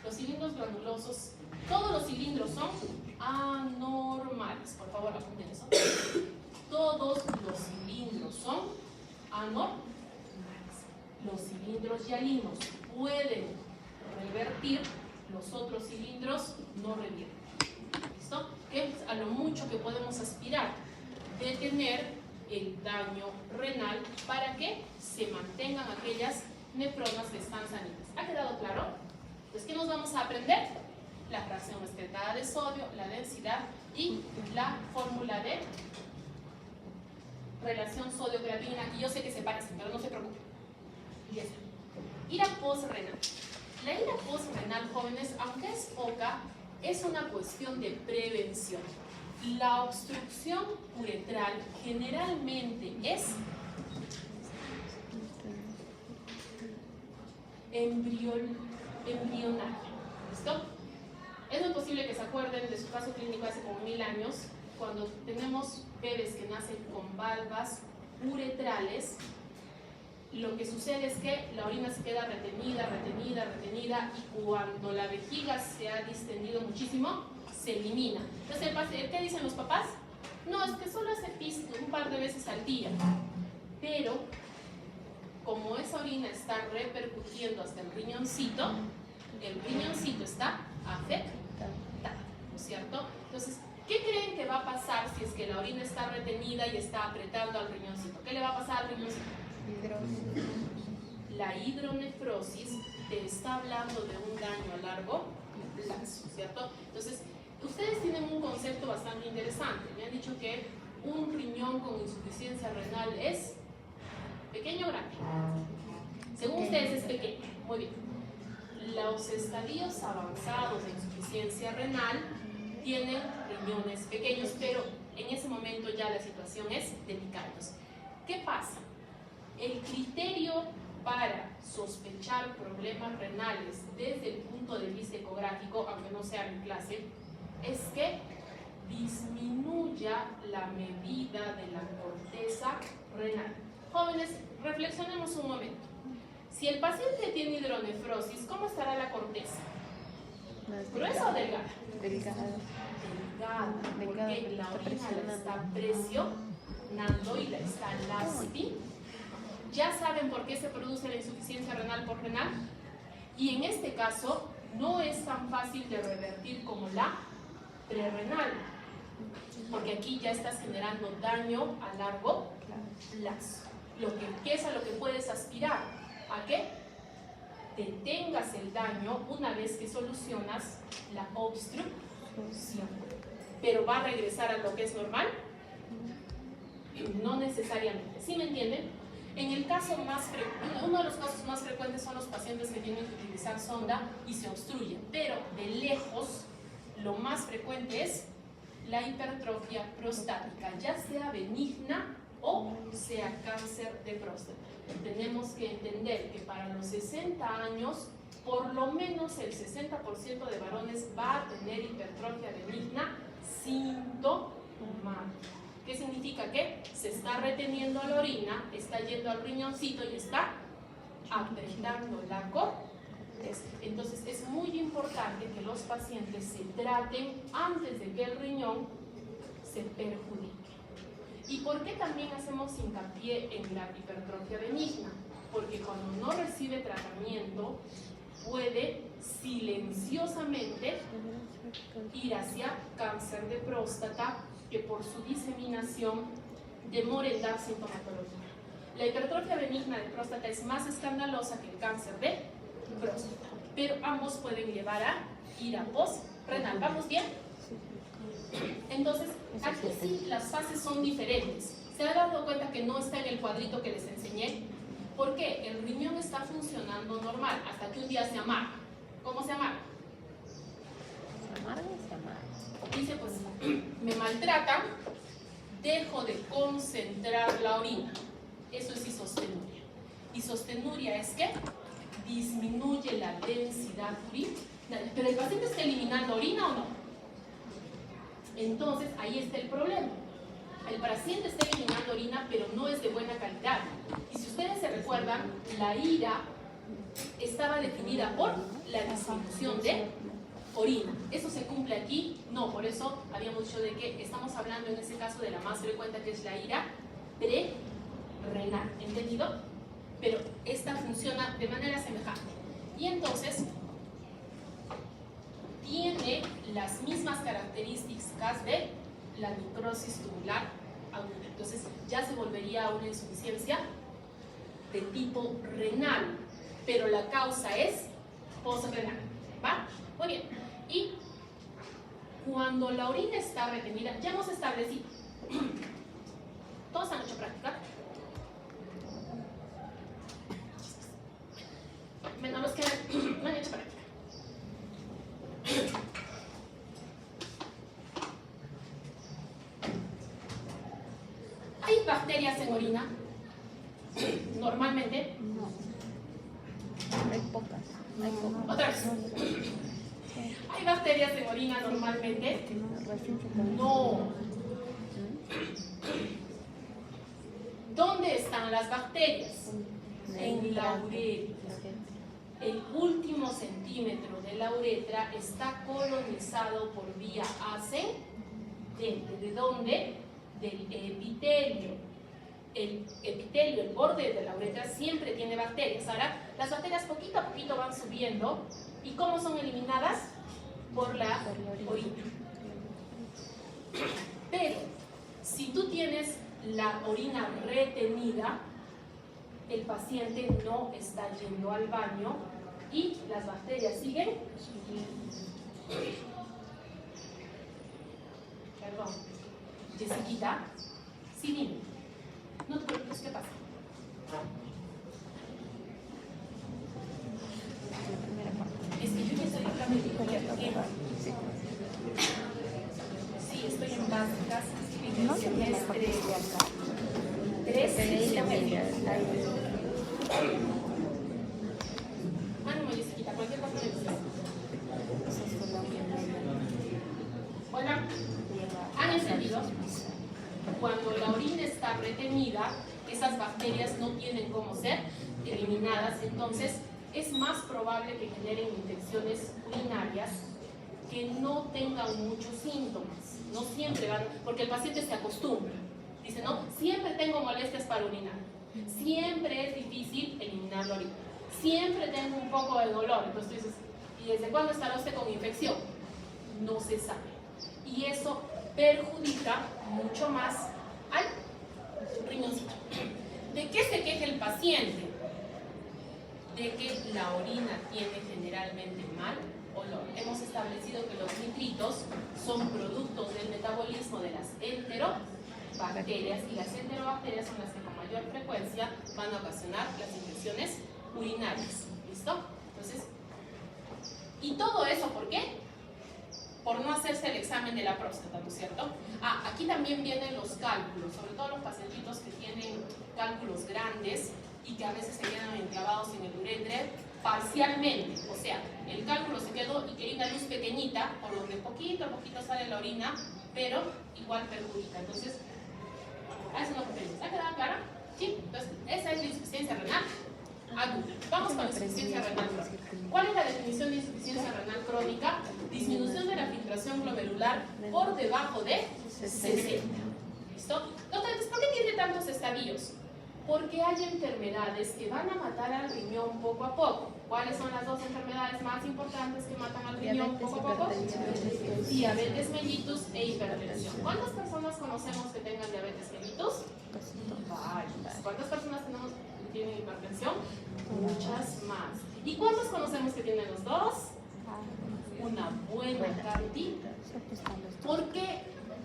Los cilindros granulosos, todos los cilindros son anormales. Por favor, apunten eso. todos los cilindros son anormales. Los cilindros hialinos pueden revertir, los otros cilindros no revierten. ¿Listo? Que es a lo mucho que podemos aspirar, detener el daño renal para que se mantengan aquellas nefronas que están sanitas. ¿Ha quedado claro? Entonces, ¿qué nos vamos a aprender? La fracción excretada de sodio, la densidad y la fórmula de relación sodio-creatinina. Y yo sé que se parecen, pero no se preocupen. Y esa. Ira postrenal. La ira postrenal, jóvenes, aunque es poca, es una cuestión de prevención. La obstrucción uretral generalmente es embrional. ¿Listo? Es muy posible que se acuerden de su caso clínico hace como 1000 años, cuando tenemos bebés que nacen con valvas uretrales. Lo que sucede es que la orina se queda retenida, y cuando la vejiga se ha distendido muchísimo, se elimina. Entonces, ¿qué dicen los papás? No, es que solo hace pis un par de veces al día. Pero, como esa orina está repercutiendo hasta el riñoncito está afectado, ¿no es cierto? Entonces, ¿qué creen que va a pasar si es que la orina está retenida y está apretando al riñoncito? ¿Qué le va a pasar al riñoncito? La hidronefrosis te está hablando de un daño a largo plazo, ¿cierto? Entonces, ustedes tienen un concepto bastante interesante. Me han dicho que un riñón con insuficiencia renal es pequeño o grande. Según ustedes es pequeño. Muy bien. Los estadios avanzados de insuficiencia renal tienen riñones pequeños, pero en ese momento ya la situación es delicada. ¿Qué pasa? El criterio para sospechar problemas renales desde el punto de vista ecográfico, aunque no sea mi clase, es que disminuya la medida de la corteza renal. Jóvenes, reflexionemos un momento. Si el paciente tiene hidronefrosis, ¿cómo estará la corteza? ¿Gruesa o delgada? Delgada, porque la orina la está presionando y la está lastimando. ¿Ya saben por qué se produce la insuficiencia renal por renal? Y en este caso no es tan fácil de revertir como la prerrenal, porque aquí ya estás generando daño a largo plazo. ¿Qué es a lo que puedes aspirar? ¿A qué? Detengas el daño una vez que solucionas la obstrucción. ¿Pero va a regresar a lo que es normal? No necesariamente. ¿Sí me entienden? En el caso uno de los casos más frecuentes son los pacientes que tienen que utilizar sonda y se obstruyen, pero de lejos lo más frecuente es la hipertrofia prostática, ya sea benigna o sea cáncer de próstata. Tenemos que entender que para los 60 años, por lo menos el 60% de varones va a tener hipertrofia benigna sintomática. ¿Qué significa? Que se está reteniendo la orina, está yendo al riñoncito y está apretando la corteza. Entonces es muy importante que los pacientes se traten antes de que el riñón se perjudique. ¿Y por qué también hacemos hincapié en la hipertrofia benigna? Porque cuando no recibe tratamiento puede silenciosamente ir hacia cáncer de próstata, que por su diseminación demora en dar sintomatología. La hipertrofia benigna de próstata es más escandalosa que el cáncer de próstata, pero ambos pueden llevar a ira postrenal. ¿Vamos bien? Entonces, aquí sí las fases son diferentes. ¿Se ha dado cuenta que no está en el cuadrito que les enseñé? ¿Por qué? El riñón está funcionando normal hasta que un día se amarga. ¿Cómo se amarga? Se amarga. Dice, pues, me maltratan, dejo de concentrar la orina. Eso es isostenuria. Isostenuria es que disminuye la densidad urinaria. Pero el paciente está eliminando orina o no. Entonces, ahí está el problema. El paciente está eliminando orina, pero no es de buena calidad. Y si ustedes se recuerdan, la ira estaba definida por la disminución de orina. ¿Eso se cumple aquí? No, por eso habíamos dicho de que estamos hablando en ese caso de la más frecuente, que es la ira prerenal, ¿entendido? Pero esta funciona de manera semejante. Y entonces tiene las mismas características de la necrosis tubular aguda. Entonces ya se volvería una insuficiencia de tipo renal, pero la causa es postrenal. ¿Va? Muy bien. Y cuando la orina está retenida, ya hemos establecido, todos han hecho práctica, menos los que no han hecho práctica. ¿Hay bacterias en orina? Normalmente.
No. Hay pocas. Hay pocas.
Otra vez. ¿Hay bacterias en orina normalmente? No. ¿Dónde están las bacterias? En la uretra. El último centímetro de la uretra está colonizado por vía ascendente. ¿De dónde? Del epitelio. El epitelio, el borde de la uretra, siempre tiene bacterias. Ahora, las bacterias poquito a poquito van subiendo. ¿Y cómo son eliminadas? Por la orina. Pero, si tú tienes la orina retenida, el paciente no está yendo al baño y las bacterias siguen. Perdón. Jessiquita, sí, dime. No te preocupes, ¿qué pasa? Es que yo ya estoy en la medicina. Sí, estoy en básicas. En el semestre 3 y semestre. Ánimo, Jessiquita, cualquier cosa me dices. Bueno, ¿han entendido? Cuando la orina está retenida, esas bacterias no tienen cómo ser eliminadas, entonces es más probable que generen infecciones urinarias que no tengan muchos síntomas. No siempre van, porque el paciente se acostumbra. Dice, no, siempre tengo molestias para orinar. Siempre es difícil eliminar la orina. Siempre tengo un poco de dolor. Entonces tú dices, ¿y desde cuándo estará usted con infección? No se sabe. Y eso perjudica mucho más al riñoncito. ¿De qué se queja el paciente? De que la orina tiene generalmente mal olor. Hemos establecido que los nitritos son productos del metabolismo de las enterobacterias, y las enterobacterias son las que con mayor frecuencia van a ocasionar las infecciones urinarias. ¿Listo? Entonces, ¿y todo eso por qué? Por no hacerse el examen de la próstata, ¿no es cierto? Aquí también vienen los cálculos, sobre todo los pacientitos que tienen cálculos grandes y que a veces se quedan enclavados en el uretre parcialmente. O sea, el cálculo se quedó y que hay una luz pequeñita, por lo que poquito a poquito sale la orina, pero igual perjudica. Entonces, a eso no referimos. ¿Ha quedado clara? Sí. Entonces, esa es la insuficiencia renal aguda. Vamos con la insuficiencia renal crónica. ¿Cuál es la definición de insuficiencia renal crónica? Disminución de la filtración glomerular por debajo de 60. ¿Listo? Entonces, ¿por qué tiene tantos estadios? Porque hay enfermedades que van a matar al riñón poco a poco. ¿Cuáles son las dos enfermedades más importantes que matan al riñón poco a poco? Diabetes mellitus e hipertensión. ¿Cuántas personas conocemos que tengan diabetes mellitus? Varias. ¿Cuántas personas tenemos que tienen hipertensión? Muchas más. ¿Y cuántos conocemos que tienen los dos? Una buena cantidad. ¿Por qué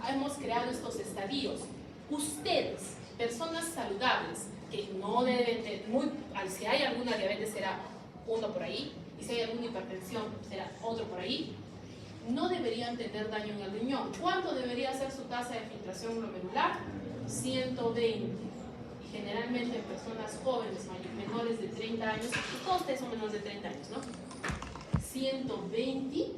hemos creado estos estadios? Ustedes, personas saludables, que no deben de, si hay alguna diabetes será uno por ahí, y si hay alguna hipertensión será otro por ahí, no deberían tener daño en el riñón. ¿Cuánto debería ser su tasa de filtración glomerular? 120. Y generalmente en personas jóvenes, menores de 30 años, y todos ustedes son menores de 30 años, ¿no? 125.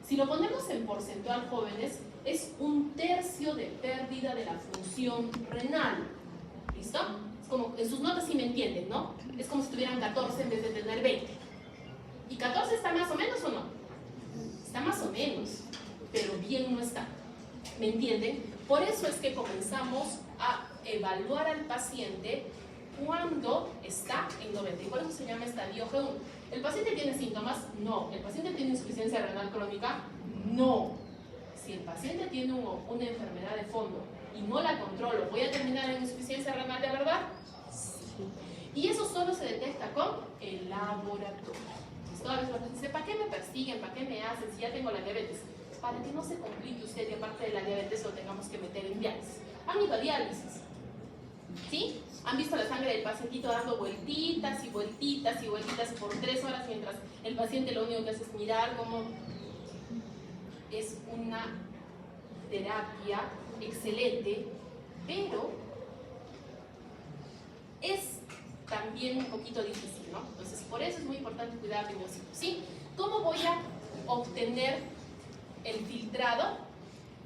Si lo ponemos en porcentual jóvenes, es 1/3 de pérdida de la función renal. ¿Listo? Es como, en sus notas sí me entienden, ¿no? Es como si tuvieran 14 en vez de tener 20. ¿Y 14 está más o menos o no? Está más o menos, pero bien no está. ¿Me entienden? Por eso es que comenzamos a evaluar al paciente cuando está en 90. Y por eso se llama estadio G1. ¿El paciente tiene síntomas? No. ¿El paciente tiene insuficiencia renal crónica? No. Si el paciente tiene una enfermedad de fondo y no la controlo, ¿voy a terminar en insuficiencia renal de verdad? Sí. Y eso solo se detecta con el laboratorio. Todas las personas dicen, ¿para qué me persiguen? ¿Para qué me hacen si ya tengo la diabetes? Para que no se complique usted y aparte de la diabetes lo tengamos que meter en diálisis. Han ido a diálisis, ¿sí? Han visto la sangre del pacientito dando vueltitas y vueltitas y vueltitas por 3 horas mientras el paciente lo único que hace es mirar cómo es una terapia excelente, pero es también un poquito difícil, ¿no? Entonces, por eso es muy importante cuidar el riñoncito, ¿sí? ¿Cómo voy a obtener el filtrado?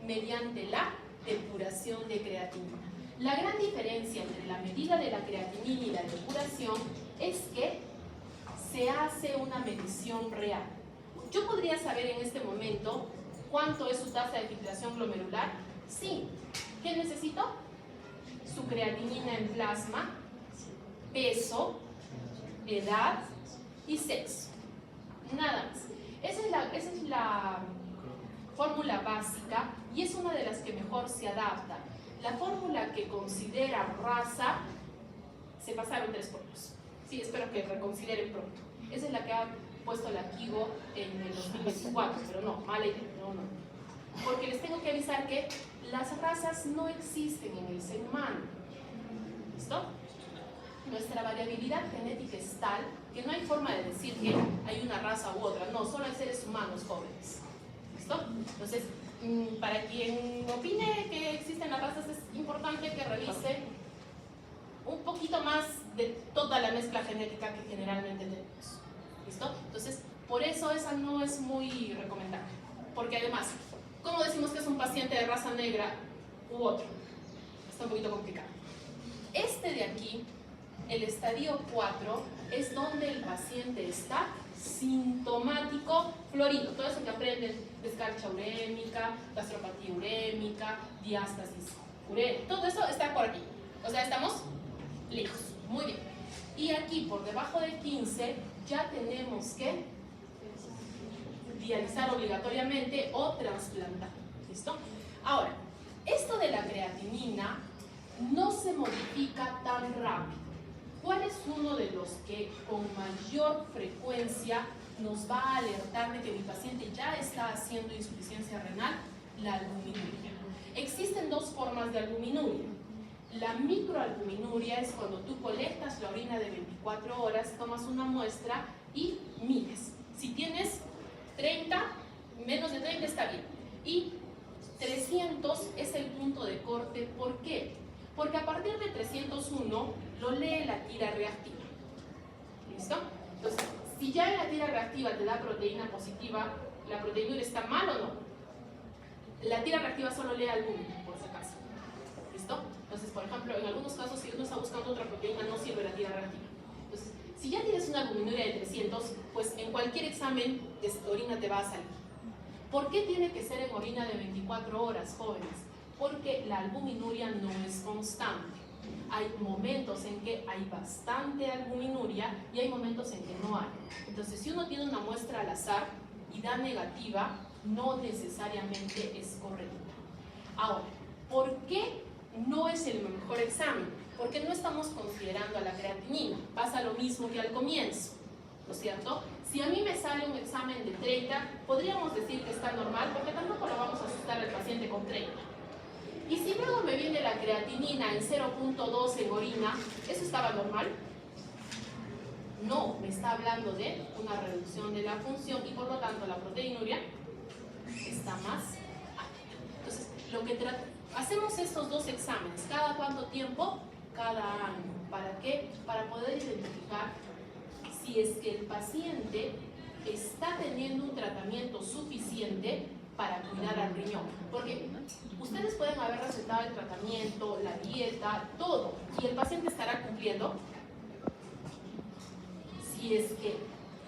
Mediante la depuración de creatinina. La gran diferencia entre la medida de la creatinina y la depuración es que se hace una medición real. Yo podría saber en este momento cuánto es su tasa de filtración glomerular. Sí. ¿Qué necesito? Su creatinina en plasma, peso, edad y sexo. Nada más. Esa es la fórmula básica y es una de las que mejor se adapta. La fórmula que considera raza, se pasaron 3 fórmulas. Sí, espero que reconsideren pronto. Esa es la que ha puesto la Kigo en el 2024, pero no, mala idea, no. Porque les tengo que avisar que las razas no existen en el ser humano. ¿Listo? Nuestra variabilidad genética es tal que no hay forma de decir que hay una raza u otra. No, solo hay seres humanos jóvenes. ¿Listo? Entonces, para quien opine que existen las razas, es importante que revise un poquito más de toda la mezcla genética que generalmente tenemos. ¿Listo? Entonces, por eso esa no es muy recomendable. Porque además, ¿cómo decimos que es un paciente de raza negra u otro? Está un poquito complicado. Este de aquí, el estadio 4, es donde el paciente está sintomático florido. Todo eso que aprenden, descarga urémica, gastropatía urémica, diástasis urémica, todo eso está por aquí. O sea, estamos lejos. Muy bien. Y aquí, por debajo de 15, ya tenemos que dializar obligatoriamente o trasplantar. ¿Listo? Ahora, esto de la creatinina no se modifica tan rápido. ¿Cuál es uno de los que con mayor frecuencia nos va a alertar de que mi paciente ya está haciendo insuficiencia renal? La albuminuria. Existen 2 formas de albuminuria. La microalbuminuria es cuando tú colectas la orina de 24 horas, tomas una muestra y mides. Si tienes 30, menos de 30 está bien. Y 300 es el punto de corte. ¿Por qué? Porque a partir de 301 lo lee la tira reactiva. ¿Listo? Entonces, si ya en la tira reactiva te da proteína positiva, ¿la proteína está mal o no? La tira reactiva solo lee albúmina, por si acaso. ¿Listo? Entonces, por ejemplo, en algunos casos, si uno está buscando otra proteína, no sirve la tira reactiva. Entonces, si ya tienes una albuminuria de 300, pues en cualquier examen de orina te va a salir. ¿Por qué tiene que ser en orina de 24 horas, jóvenes? Porque la albuminuria no es constante. Hay momentos en que hay bastante albuminuria y hay momentos en que no hay. Entonces, si uno tiene una muestra al azar y da negativa, no necesariamente es correcta. Ahora, ¿por qué no es el mejor examen? Porque no estamos considerando a la creatinina. Pasa lo mismo que al comienzo, ¿no es cierto? Si a mí me sale un examen de 30, podríamos decir que está normal, porque tampoco lo vamos a asustar al paciente con 30. Y si luego me viene la creatinina en 0.2 en orina, ¿eso estaba normal? No, me está hablando de una reducción de la función y por lo tanto la proteinuria está más alta. Entonces, hacemos estos 2 exámenes. ¿Cada cuánto tiempo? Cada año. ¿Para qué? Para poder identificar si es que el paciente está teniendo un tratamiento suficiente para cuidar al riñón. Porque ustedes pueden haber recetado el tratamiento, la dieta, todo, y el paciente estará cumpliendo. Si es que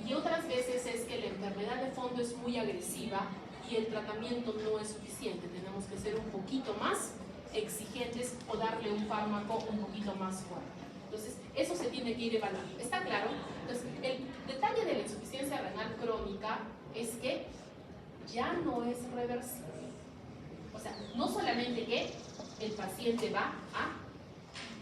Y otras veces es que la enfermedad de fondo es muy agresiva y el tratamiento no es suficiente. Tenemos que ser un poquito más exigentes o darle un fármaco un poquito más fuerte. Entonces, eso se tiene que ir evaluando. ¿Está claro? Entonces, el detalle de la insuficiencia renal crónica es que ya no es reversible. O sea, no solamente que el paciente va a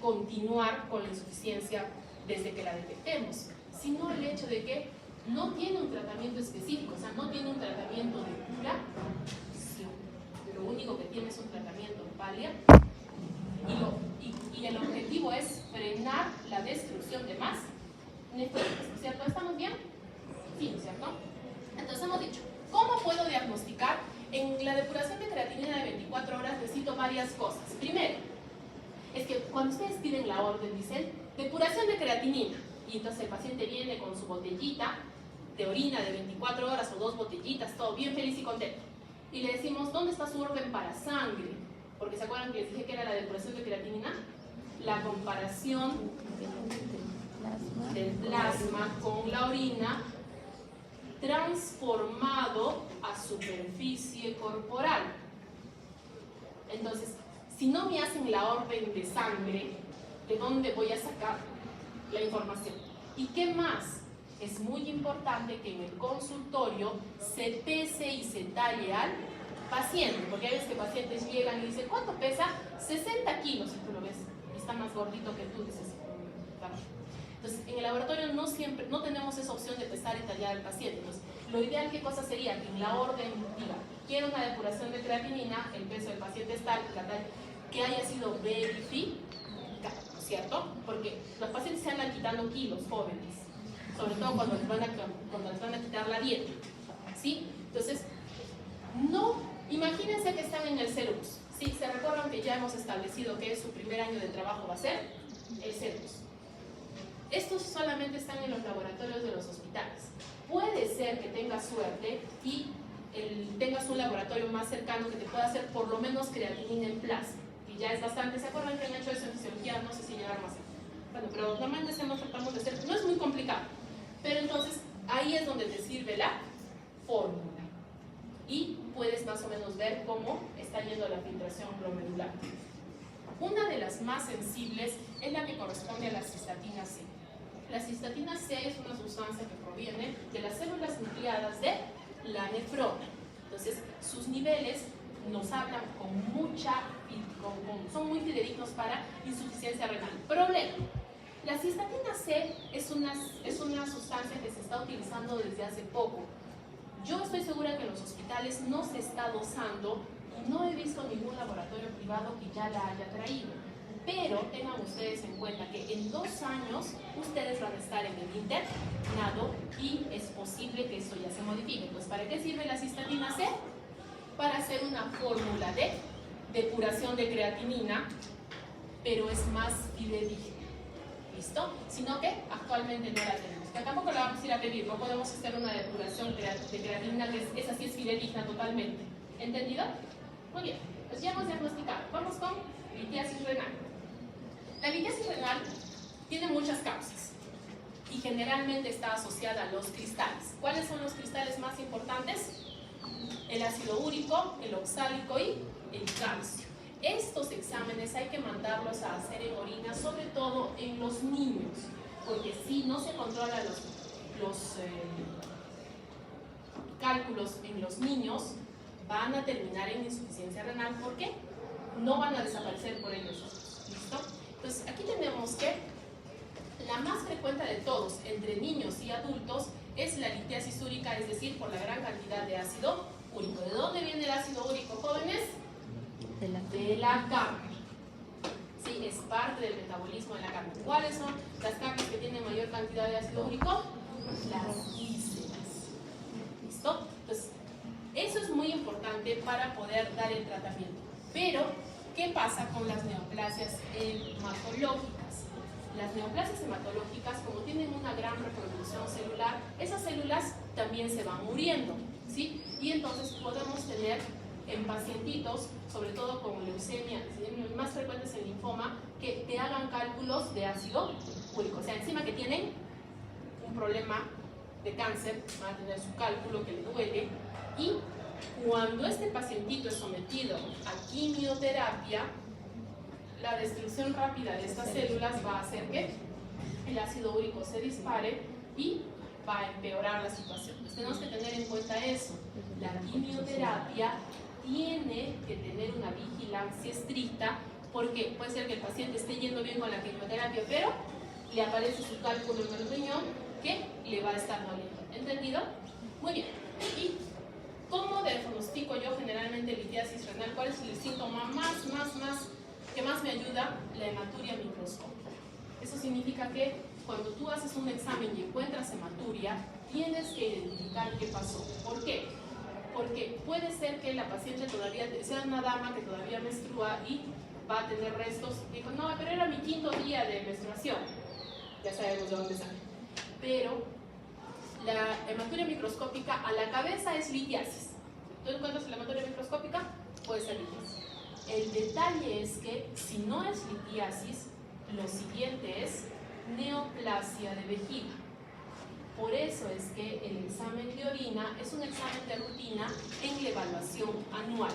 continuar con la insuficiencia desde que la detectemos, sino el hecho de que no tiene un tratamiento específico, o sea, no tiene un tratamiento de curación. Lo único que tiene es un tratamiento paliativo. Y el objetivo es frenar la destrucción de más nefritos, ¿cierto? ¿Estamos bien? Sí, ¿cierto? Entonces hemos dicho, ¿cómo puedo diagnosticar? En la depuración de creatinina de 24 horas necesito varias cosas. Primero, es que cuando ustedes piden la orden, dicen depuración de creatinina, y entonces el paciente viene con su botellita de orina de 24 horas o 2 botellitas, todo bien feliz y contento. Y le decimos, ¿dónde está su orden para sangre? Porque ¿se acuerdan que les dije que era la depuración de creatinina? La comparación del plasma con la orina transformado a superficie corporal. Entonces, si no me hacen la orden de sangre, ¿de dónde voy a sacar la información? ¿Y qué más? Es muy importante que en el consultorio se pese y se talle al paciente, porque hay veces que pacientes llegan y dicen, ¿cuánto pesa? 60 kilos, si tú lo ves, está más gordito que tú, dices, claro. Entonces, en el laboratorio no tenemos esa opción de pesar y tallar al paciente. Entonces, lo ideal, ¿qué cosa sería? Que en la orden diga, quiero una depuración de creatinina, el peso del paciente es tal, la talla, que haya sido verificado, ¿no es cierto? Porque los pacientes se andan quitando kilos jóvenes, sobre todo cuando les van a quitar la dieta, ¿sí? Entonces, imagínense que están en el CERUS, ¿sí? Se recuerdan que ya hemos establecido que su primer año de trabajo va a ser el CERUS. Estos solamente están en los laboratorios de los hospitales. Puede ser que tengas suerte y tengas un laboratorio más cercano que te pueda hacer por lo menos creatinina en plasma, y ya es bastante. ¿Se acuerdan que han hecho eso en fisiología? No sé si llegaron a hacer. Bueno, pero normalmente tratamos de hacer, no es muy complicado, pero entonces ahí es donde te sirve la fórmula y puedes más o menos ver cómo está yendo la filtración glomerular. Una de las más sensibles es la que corresponde a la cistatina C. La cistatina C es una sustancia que proviene de las células nucleadas de la nefrona. Entonces, sus niveles nos hablan son muy fidedignos para insuficiencia renal. Problema: la cistatina C es una sustancia que se está utilizando desde hace poco. Yo estoy segura que en los hospitales no se está dosando y no he visto ningún laboratorio privado que ya la haya traído. Pero tengan ustedes en cuenta que en 2 años ustedes van a estar en el internado y es posible que eso ya se modifique. Pues, ¿para qué sirve la cistatina C? Para hacer una fórmula de depuración de creatinina, pero es más fidedigna. ¿Listo? Sino que actualmente no la tenemos. Que tampoco la vamos a ir a pedir, no podemos hacer una depuración de creatinina que esa sí es fidedigna totalmente. ¿Entendido? Muy bien, pues ya hemos diagnosticado. Vamos con litiasis renal. La litiasis renal tiene muchas causas y generalmente está asociada a los cristales. ¿Cuáles son los cristales más importantes? El ácido úrico, el oxálico y el calcio. Estos exámenes hay que mandarlos a hacer en orina, sobre todo en los niños, porque si no se controlan los cálculos en los niños, van a terminar en insuficiencia renal. ¿Por qué? No van a desaparecer por ellos solos. ¿Listo? Entonces, aquí tenemos que la más frecuente de todos entre niños y adultos es la litiasis úrica, es decir, por la gran cantidad de ácido úrico. ¿De dónde viene el ácido úrico, jóvenes? De la carne. Sí, es parte del metabolismo de la carne. ¿Cuáles son las carnes que tienen mayor cantidad de ácido úrico? Las vísceras. ¿Listo? Entonces, eso es muy importante para poder dar el tratamiento. Pero, ¿qué pasa con las neoplasias hematológicas? Las neoplasias hematológicas, como tienen una gran reproducción celular, esas células también se van muriendo, ¿sí? Y entonces podemos tener en pacientitos, sobre todo con leucemia, más frecuentes en linfoma, que te hagan cálculos de ácido úrico. O sea, encima que tienen un problema de cáncer, van a tener su cálculo que le duele, y cuando este pacientito es sometido a quimioterapia, la destrucción rápida de estas células va a hacer que el ácido úrico se dispare y va a empeorar la situación. Entonces tenemos que tener en cuenta eso. La quimioterapia tiene que tener una vigilancia estricta, porque puede ser que el paciente esté yendo bien con la quimioterapia, pero le aparece su cálculo en el riñón que le va a estar doliendo. ¿Entendido? Muy bien. ¿Y cómo diagnostico yo generalmente litiasis renal? ¿Cuál es el síntoma que más me ayuda? La hematuria microscópica. Eso significa que cuando tú haces un examen y encuentras hematuria, tienes que identificar qué pasó. ¿Por qué? Porque puede ser que la paciente todavía sea una dama que todavía menstrua y va a tener restos. Dijo, no, pero era mi 5.º día de menstruación. Ya sabemos de dónde sale. Pero la hematuria microscópica a la cabeza es litiasis. ¿Tú encuentras la hematuria microscópica? Puede ser litiasis. El detalle es que si no es litiasis, lo siguiente es neoplasia de vejiga. Por eso es que el examen de orina es un examen de rutina en la evaluación anual,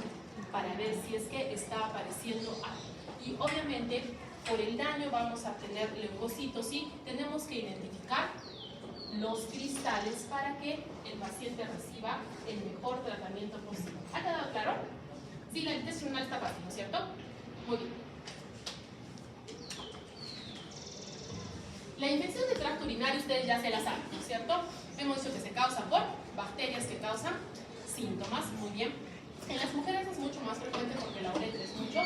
para ver si es que está apareciendo algo. Y obviamente por el daño vamos a tener leucocitos y tenemos que identificar los cristales para que el paciente reciba el mejor tratamiento posible. ¿Ha quedado claro? Sí, la litiasis renal está fácil, ¿no es cierto? Muy bien. La infección de tracto urinario ustedes ya se la saben, ¿no es cierto? Hemos dicho que se causa por bacterias que causan síntomas, muy bien. En las mujeres es mucho más frecuente porque la uretra es mucho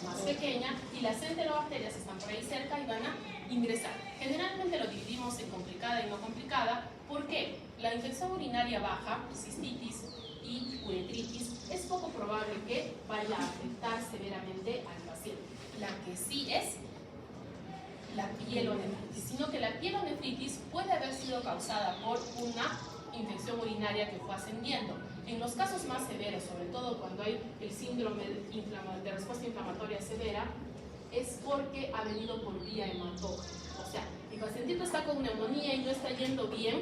más pequeña y las enterobacterias están por ahí cerca y van a ingresar. Generalmente lo dividimos en complicada y no complicada. ¿Por qué? La infección urinaria baja, cistitis y uretritis, es poco probable que vaya a afectar severamente al paciente. La que sí es la pielonefritis, sino que la pielonefritis puede haber sido causada por una infección urinaria que fue ascendiendo. En los casos más severos, sobre todo cuando hay el síndrome de respuesta inflamatoria severa, es porque ha venido por vía hematógena. O sea, el pacientito está con neumonía y no está yendo bien,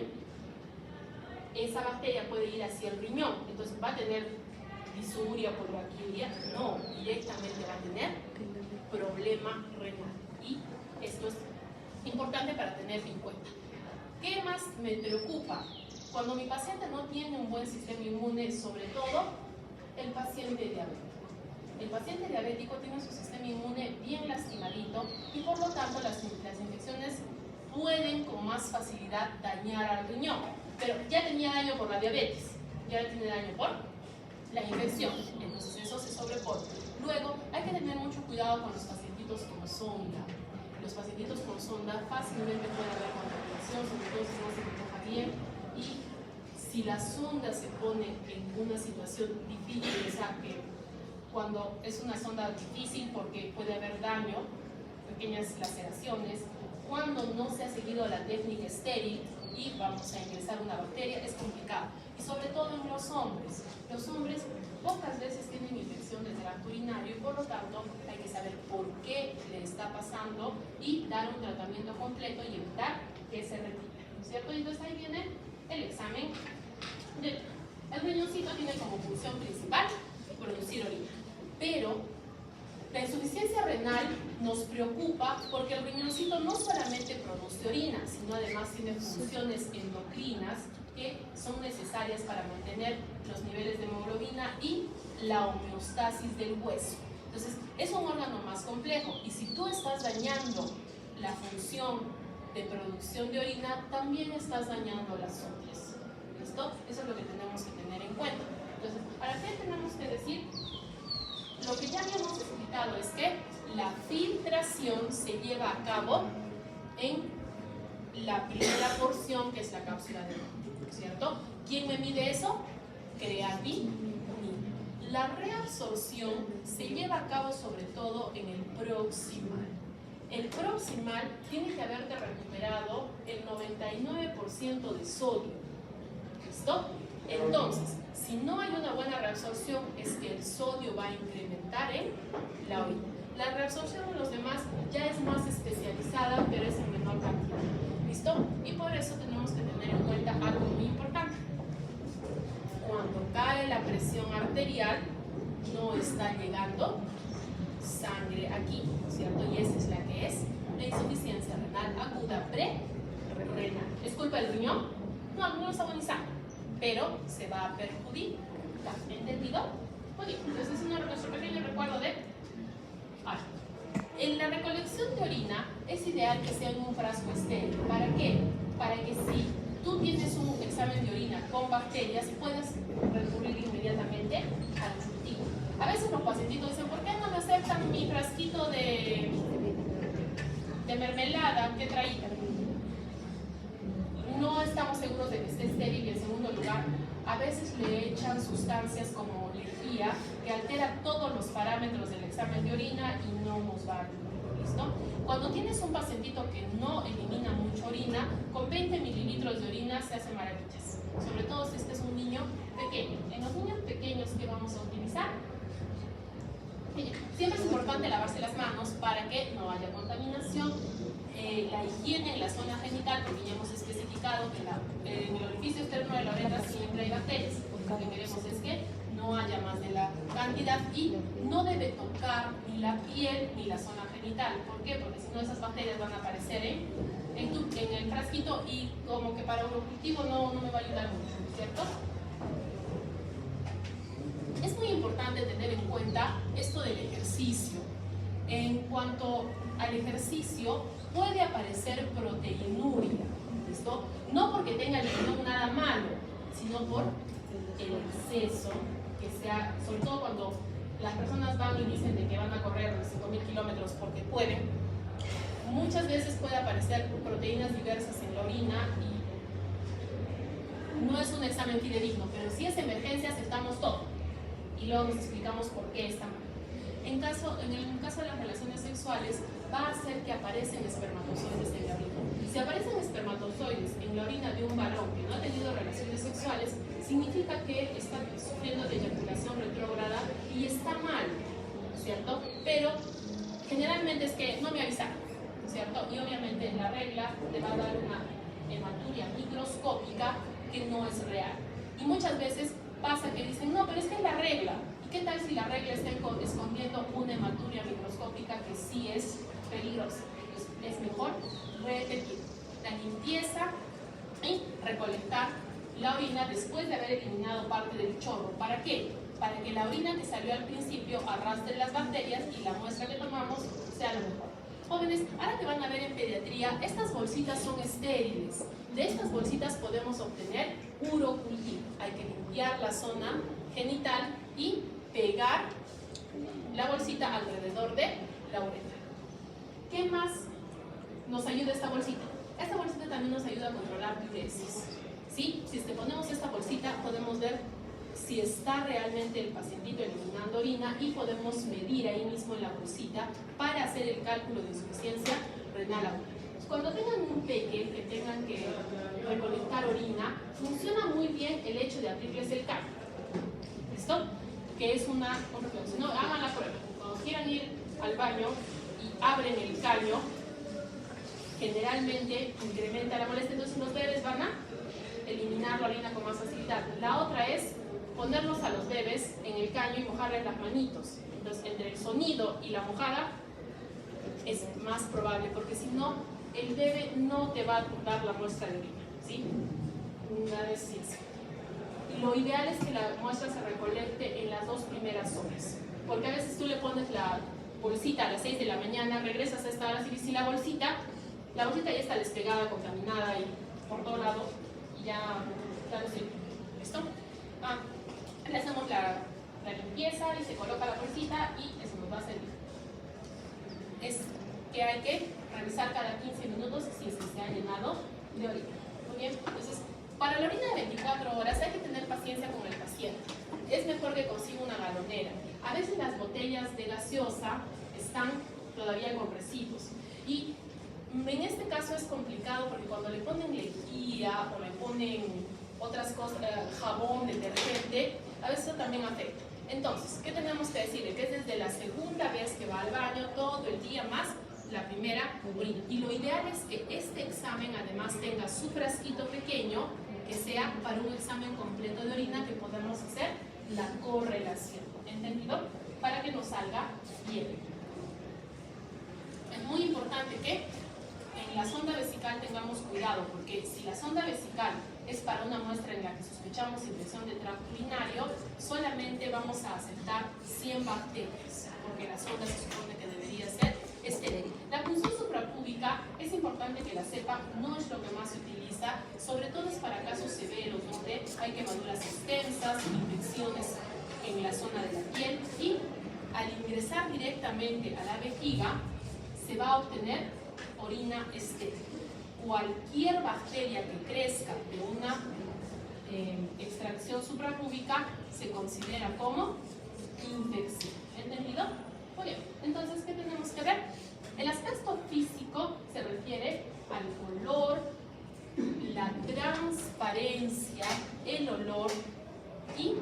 esa bacteria puede ir hacia el riñón, entonces va a tener disuria, poliaquiuria, no, directamente va a tener problema renal. Y esto es importante para tener en cuenta. ¿Qué más me preocupa? Cuando mi paciente no tiene un buen sistema inmune, sobre todo el paciente diabético. El paciente diabético tiene su sistema inmune bien lastimadito y por lo tanto las infecciones pueden con más facilidad dañar al riñón. Pero ya tenía daño por la diabetes, ya tiene daño por la infección, entonces eso se sobrepone. Luego hay que tener mucho cuidado con los pacientitos con sonda. Los pacientitos con sonda fácilmente puede haber contaminación, sobre todo si no se maneja bien, y si la sonda se pone en una situación difícil, o sea que cuando es una sonda difícil porque puede haber daño, pequeñas laceraciones, cuando no se ha seguido la técnica estéril y vamos a ingresar una bacteria, es complicado. Y sobre todo en los hombres. Los hombres pocas veces tienen infección del tracto urinario y por lo tanto hay que saber por qué le está pasando y dar un tratamiento completo y evitar que se repita, ¿no es cierto? Y entonces ahí viene el examen. El riñoncito tiene como función principal producir orina, pero la insuficiencia renal nos preocupa porque el riñoncito no solamente produce orina, sino además tiene funciones endocrinas que son necesarias para mantener los niveles de hemoglobina y la homeostasis del hueso. Entonces, es un órgano más complejo y si tú estás dañando la función de producción de orina, también estás dañando las otras. ¿Listo? Eso es lo que tenemos que tener en cuenta. Entonces, ¿para qué tenemos que decir? Lo que ya habíamos explicado es que la filtración se lleva a cabo en la primera porción, que es la cápsula de Roth, ¿cierto? ¿Quién me mide eso? Creatinina. La reabsorción se lleva a cabo sobre todo en el proximal. El proximal tiene que haberte recuperado el 99% de sodio. ¿Listo? Entonces, si no hay una buena reabsorción, es que el sodio va a incrementar en la orina. La reabsorción de los demás ya es más especializada, pero es en menor cantidad. ¿Listo? ¿Listo? Y por eso tenemos que tener en cuenta algo muy importante. Cuando cae la presión arterial, no está llegando sangre aquí, ¿cierto? Y esa es la que es la insuficiencia renal aguda pre-renal. ¿Es culpa del riñón? No, no lo está agonizando, pero se va a perjudicar. ¿Entendido? Muy bien, entonces es nuestro pequeño recuerdo de... En la recolección de orina es ideal que sea en un frasco estéril. ¿Para qué? Para que si tú tienes un examen de orina con bacterias, puedas recurrir inmediatamente al cultivo. A veces los pacientitos dicen, ¿por qué no me aceptan mi frasquito de mermelada que traía? No estamos seguros de que esté estéril y en segundo lugar, a veces le echan sustancias como lejía que altera todos los parámetros del examen de orina y no nos va a ayudar. ¿Listo? Cuando tienes un pacientito que no elimina mucha orina, con 20 mililitros de orina se hace maravillas. Sobre todo si este es un niño pequeño. En los niños pequeños, ¿qué vamos a utilizar? Siempre es importante lavarse las manos para que no haya contaminación. La higiene en la zona genital, porque ya hemos especificado que en el orificio externo de la uretra siempre hay bacterias. Lo que queremos es que no haya más de la cantidad y no debe tocar ni la piel ni la zona genital. ¿Por qué? Porque si no esas bacterias van a aparecer en el frasquito y como que para un cultivo no me va a ayudar mucho, ¿cierto? Es muy importante tener en cuenta esto del ejercicio. En cuanto al ejercicio, puede aparecer proteinuria, ¿listo? No porque tenga el riñón nada malo, sino por el exceso, que sea, sobre todo cuando las personas van y dicen de que van a correr 5.000 kilómetros porque pueden, muchas veces puede aparecer proteínas diversas en la orina y no es un examen fidedigno, pero si es emergencia aceptamos todo y luego nos explicamos por qué está mal. En el caso de las relaciones sexuales, va a hacer que aparecen espermatozoides en la orina. Si aparecen espermatozoides en la orina de un varón que no ha tenido relaciones sexuales, significa que está sufriendo de eyaculación retrógrada y está mal, ¿cierto? Pero generalmente es que no me avisaron, ¿cierto? Y obviamente la regla le va a dar una hematuria microscópica que no es real. Y muchas veces pasa que dicen, no, pero es que es la regla. ¿Y qué tal si la regla está escondiendo una hematuria microscópica que sí es peligrosa? Es mejor repetir la limpieza y recolectar la orina después de haber eliminado parte del chorro. ¿Para qué? Para que la orina que salió al principio arrastre las bacterias y la muestra que tomamos sea lo mejor. Jóvenes, ahora que van a ver en pediatría, estas bolsitas son estériles. De estas bolsitas podemos obtener urocultivo. Hay que limpiar la zona genital y pegar la bolsita alrededor de la uretra. ¿Qué más nos ayuda esta bolsita? Esta bolsita también nos ayuda a controlar diuresis. ¿Sí? Si ponemos esta bolsita, podemos ver si está realmente el pacientito eliminando orina y podemos medir ahí mismo en la bolsita para hacer el cálculo de insuficiencia renal aguda. Cuando tengan un peque que tengan que recolectar orina, funciona muy bien el hecho de abrirles el caño. ¿Listo? Que es una si no, hagan la prueba. Cuando quieran ir al baño y abren el caño, generalmente incrementa la molestia, entonces los bebés van a eliminar la orina con más facilidad. La otra es ponerlos a los bebés en el caño y mojarles las manitos. Entonces, entre el sonido y la mojada es más probable, porque si no, el bebé no te va a dar la muestra de orina, ¿sí? Nada de ciencia. Lo ideal es que la muestra se recolecte en las 2 primeras horas, porque a veces tú le pones la bolsita a las 6 de la mañana, regresas a esta hora y si la bolsita ya está despegada, contaminada y por todo lado, y ya no sirve. ¿Listo? Le hacemos la limpieza y se coloca la bolsita y eso nos va a servir. Es que hay que revisar cada 15 minutos si es que se ha llenado de orina. Muy bien, entonces, para la orina de 24 horas hay que tener paciencia con el paciente. Es mejor que consiga una galonera. A veces las botellas de gaseosa están todavía con residuos. Y en este caso es complicado porque cuando le ponen lejía o le ponen otras cosas, jabón, detergente, a veces eso también afecta. Entonces, ¿qué tenemos que decirle? Que es desde la segunda vez que va al baño, todo el día más la primera orina. Y lo ideal es que este examen además tenga su frasquito pequeño, que sea para un examen completo de orina que podamos hacer la correlación. ¿Entendido? Para que nos salga bien. Es muy importante que en la sonda vesical tengamos cuidado, porque si la sonda vesical es para una muestra en la que sospechamos infección de tracto urinario, solamente vamos a aceptar 100 bacterias, porque la sonda se supone que debería ser estéril. La punción suprapúbica es importante que la sepa, no es lo que más se utiliza, sobre todo es para casos severos donde hay quemaduras extensas, infecciones en la zona de la piel, y al ingresar directamente a la vejiga se va a obtener orina estéril. Cualquier bacteria que crezca de una extracción suprapúbica se considera como infección. ¿Entendido? Muy bien. Entonces, ¿qué tenemos que ver? El aspecto físico se refiere al color, la transparencia, el olor y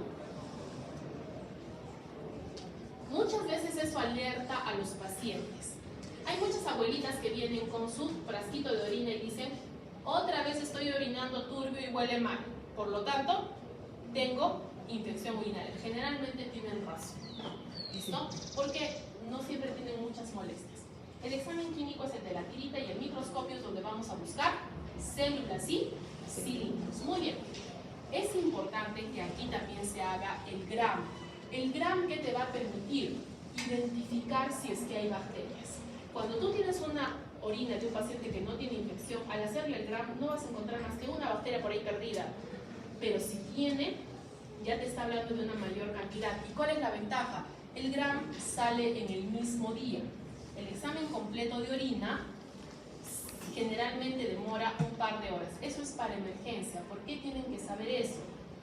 muchas veces eso alerta a los pacientes. Hay muchas abuelitas que vienen con su frasquito de orina y dicen, otra vez estoy orinando turbio y huele mal, por lo tanto, tengo infección urinaria. Generalmente tienen razón, ¿listo? Porque no siempre tienen muchas molestias. El examen químico es el de la tirita y el microscopio es donde vamos a buscar células y cilindros. Muy bien. Es importante que aquí también se haga el GRAM. El GRAM que te va a permitir identificar si es que hay bacterias. Cuando tú tienes una orina de un paciente que no tiene infección, al hacerle el GRAM no vas a encontrar más que una bacteria por ahí perdida. Pero si tiene, ya te está hablando de una mayor cantidad. ¿Y cuál es la ventaja? El GRAM sale en el mismo día. El examen completo de orina generalmente demora un par de horas. Eso es para emergencia. ¿Por qué tienen que saber eso?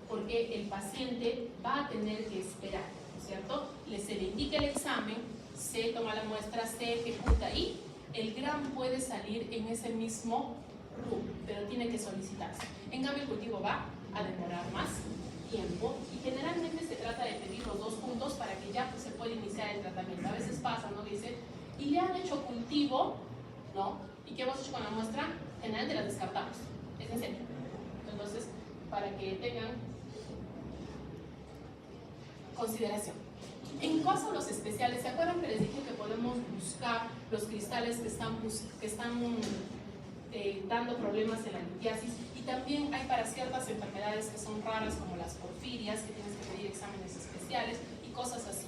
Porque el paciente va a tener que esperar, ¿no es cierto? Se le indica el examen, se toma la muestra, se ejecuta y el GRAM puede salir en ese mismo rubro, pero tiene que solicitarse. En cambio, el cultivo va a demorar más tiempo y generalmente se trata de pedir los 2 puntos para que ya pues, se pueda iniciar el tratamiento. A veces pasa, ¿no? Dice, y le han hecho cultivo, ¿no? ¿Y qué hemos hecho con la muestra? Generalmente la descartamos. Es en serio. Entonces, para que tengan consideración. En caso a los especiales, ¿se acuerdan que les dije que podemos buscar los cristales que están dando problemas en la litiasis? Y también hay para ciertas enfermedades que son raras, como las porfirias, que tienes que pedir exámenes especiales y cosas así.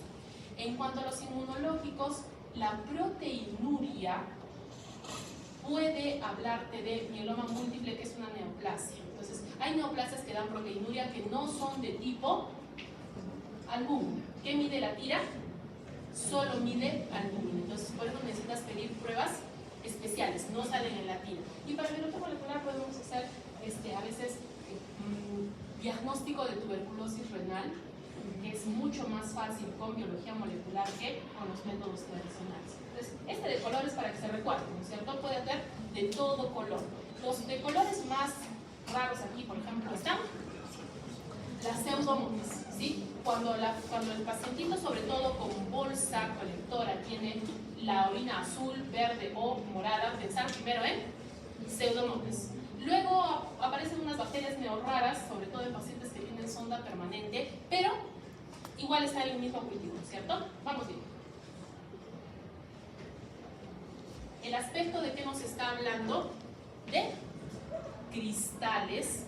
En cuanto a los inmunológicos, la proteinuria puede hablarte de mieloma múltiple, que es una neoplasia. Entonces, hay neoplasias que dan proteinuria que no son de tipo albúmina. ¿Qué mide la tira? Solo mide albúmina. Entonces, por eso necesitas pedir pruebas especiales, no salen en la tira. Y para el biología molecular podemos hacer a veces diagnóstico de tuberculosis renal, que es mucho más fácil con biología molecular que con los métodos tradicionales. Entonces, de colores para que se recuerden, ¿no es cierto? Puede haber de todo color. Los de colores más raros aquí, por ejemplo, están las pseudomonas, ¿sí? Cuando el pacientito, sobre todo con bolsa colectora, tiene la orina azul, verde o morada, pensar primero en pseudomonas. Luego aparecen unas bacterias neorraras, sobre todo en pacientes que tienen sonda permanente, pero igual está en el mismo cultivo, ¿cierto? Vamos bien. El aspecto de que nos está hablando de cristales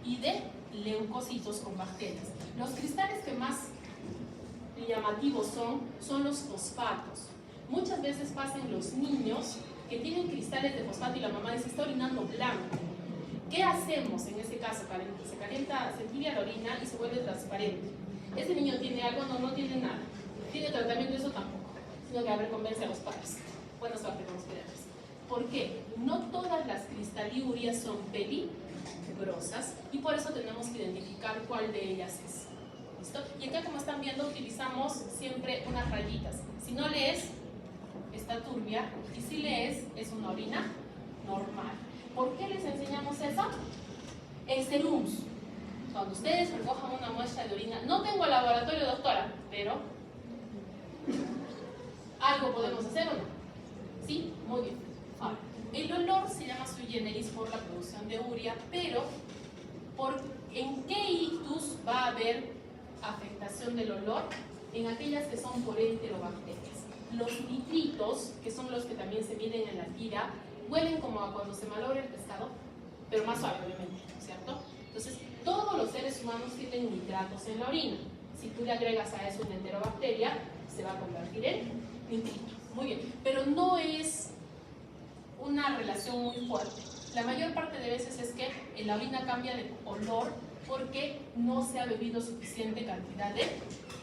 y de leucocitos con bacterias. Los cristales que más llamativos son los fosfatos. Muchas veces pasan los niños que tienen cristales de fosfato y la mamá dice, está orinando blanco. ¿Qué hacemos en ese caso? Se calienta, se tibia la orina y se vuelve transparente. ¿Ese niño tiene algo? No, no tiene nada. ¿Tiene tratamiento? Eso tampoco. Sino que a ver, convence a los padres. Buena suerte con los pediatras. ¿Por qué? No todas las cristaliurias son peligrosas y por eso tenemos que identificar cuál de ellas es. ¿Listo? Y acá, como están viendo, utilizamos siempre unas rayitas. Si no lees, está turbia, y si lees, es una orina normal. ¿Por qué les enseñamos eso? El serums. Cuando ustedes recojan una muestra de orina, no tengo laboratorio, doctora, pero algo podemos hacer o no. ¿Sí? Muy bien. Ahora, el olor se llama sui generis por la producción de urea, pero ¿en qué ictus va a haber afectación del olor? En aquellas que son por enterobacterias. Los nitritos, que son los que también se miden en la tira, huelen como a cuando se malogra el pescado, pero más suave, obviamente, ¿cierto? Entonces, todos los seres humanos tienen nitratos en la orina. Si tú le agregas a eso una enterobacteria, se va a convertir en nitrito. Muy bien, pero no es una relación muy fuerte. La mayor parte de veces es que la orina cambia de olor porque no se ha bebido suficiente cantidad de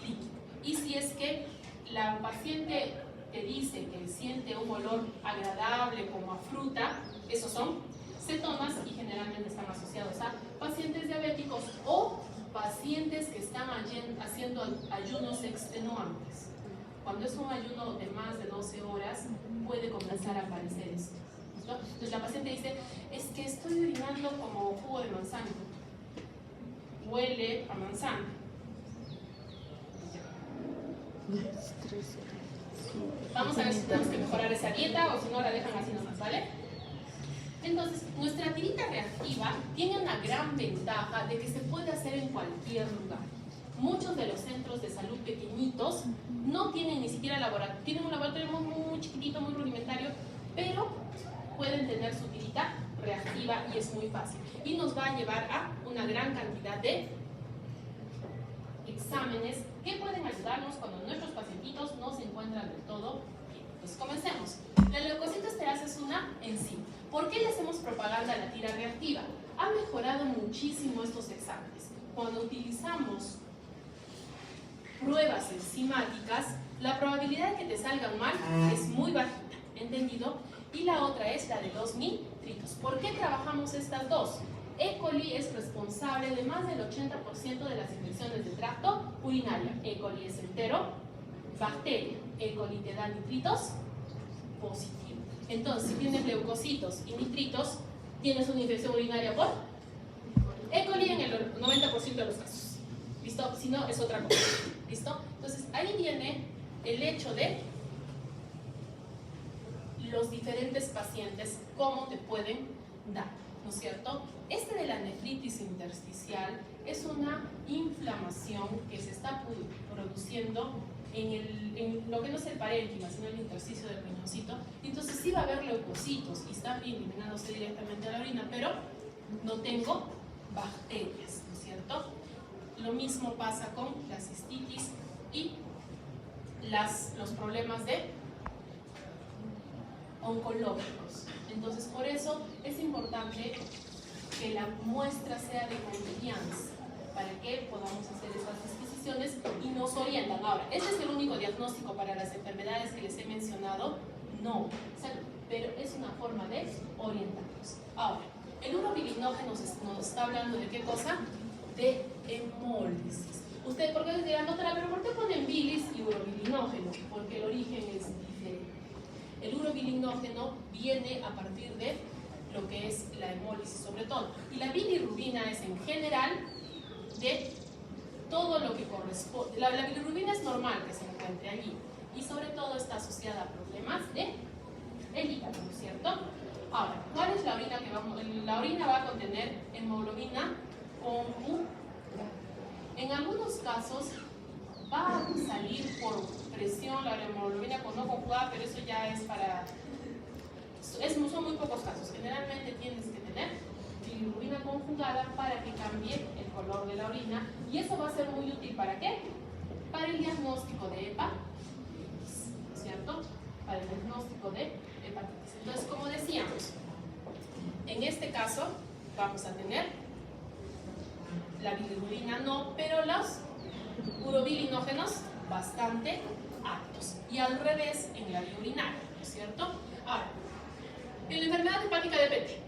líquido. Y si es que la paciente te dice que siente un olor agradable como a fruta, esos son cetonas y generalmente están asociados a pacientes diabéticos o pacientes que están haciendo ayunos extenuantes. Cuando es un ayuno de más de 12 horas, puede comenzar a aparecer esto. ¿Listo? Entonces la paciente dice, es que estoy orinando como jugo de manzana. Huele a manzana. Vamos a ver si tenemos que mejorar esa dieta o si no la dejan así nomás, ¿vale? Entonces, nuestra tirita reactiva tiene una gran ventaja de que se puede hacer en cualquier lugar. Muchos de los centros de salud pequeñitos no tienen ni siquiera laboratorio, tienen un laboratorio muy chiquitito, muy rudimentario, pero pueden tener su tirita reactiva y es muy fácil. Y nos va a llevar a una gran cantidad de exámenes que pueden ayudarnos cuando nuestros pacientitos no se encuentran del todo bien. Pues comencemos. La leucocitoesterasa es una enzima. ¿Por qué le hacemos propaganda a la tira reactiva? Ha mejorado muchísimo estos exámenes. Cuando utilizamos pruebas enzimáticas, la probabilidad de que te salgan mal es muy bajita, ¿entendido? Y la otra es la de los nitritos. ¿Por qué trabajamos estas dos? E. coli es responsable de más del 80% de las infecciones de tracto urinario. E. coli es enterobacteria. E. coli te da nitritos positivos. Entonces, si tienes leucocitos y nitritos, tienes una infección urinaria por E. coli en el 90% de los casos. ¿Listo? Si no, es otra cosa. ¿Listo? Entonces, ahí viene el hecho de los diferentes pacientes, cómo te pueden dar, ¿no es cierto? Este de la nefritis intersticial es una inflamación que se está produciendo en lo que no es el parénquima, sino el intersticio del riñoncito. Entonces sí va a haber leucocitos y están eliminándose directamente a la orina, pero no tengo bacterias, ¿no es cierto? Lo mismo pasa con la cistitis y los problemas de oncológicos. Entonces, por eso es importante que la muestra sea de confianza para que podamos hacer esas disquisiciones y nos orientan. Ahora, ¿este es el único diagnóstico para las enfermedades que les he mencionado? No, pero es una forma de orientarnos. Ahora, el urobilinógeno nos está hablando de qué cosa? De hemólisis. Ustedes, ¿por qué les dirán, doctora, pero por qué ponen bilis y urobilinógeno? Porque el origen es diferente. El urobilinógeno viene a partir de lo que es la hemólisis sobre todo. Y la bilirrubina es en general de todo lo que corresponde. La bilirrubina es normal que se encuentre allí. Y sobre todo está asociada a problemas de el hígado, ¿no es cierto? Ahora, ¿cuál es la orina que vamos? La orina va a contener hemoglobina conjugada. En algunos casos va a salir por presión la hemoglobina no conjugada, pero eso ya es para... son muy pocos casos. Generalmente tienes que tener bilirrubina conjugada para que cambie el color de la orina y eso va a ser muy útil ¿para qué? Para el diagnóstico de hepatitis, ¿cierto? Para el diagnóstico de hepatitis. Entonces, como decíamos, en este caso vamos a tener la bilirrubina no, pero los urobilinógenos bastante altos. Y al revés en la vía urinaria, ¿no es cierto? Ahora, en la enfermedad hepática depende,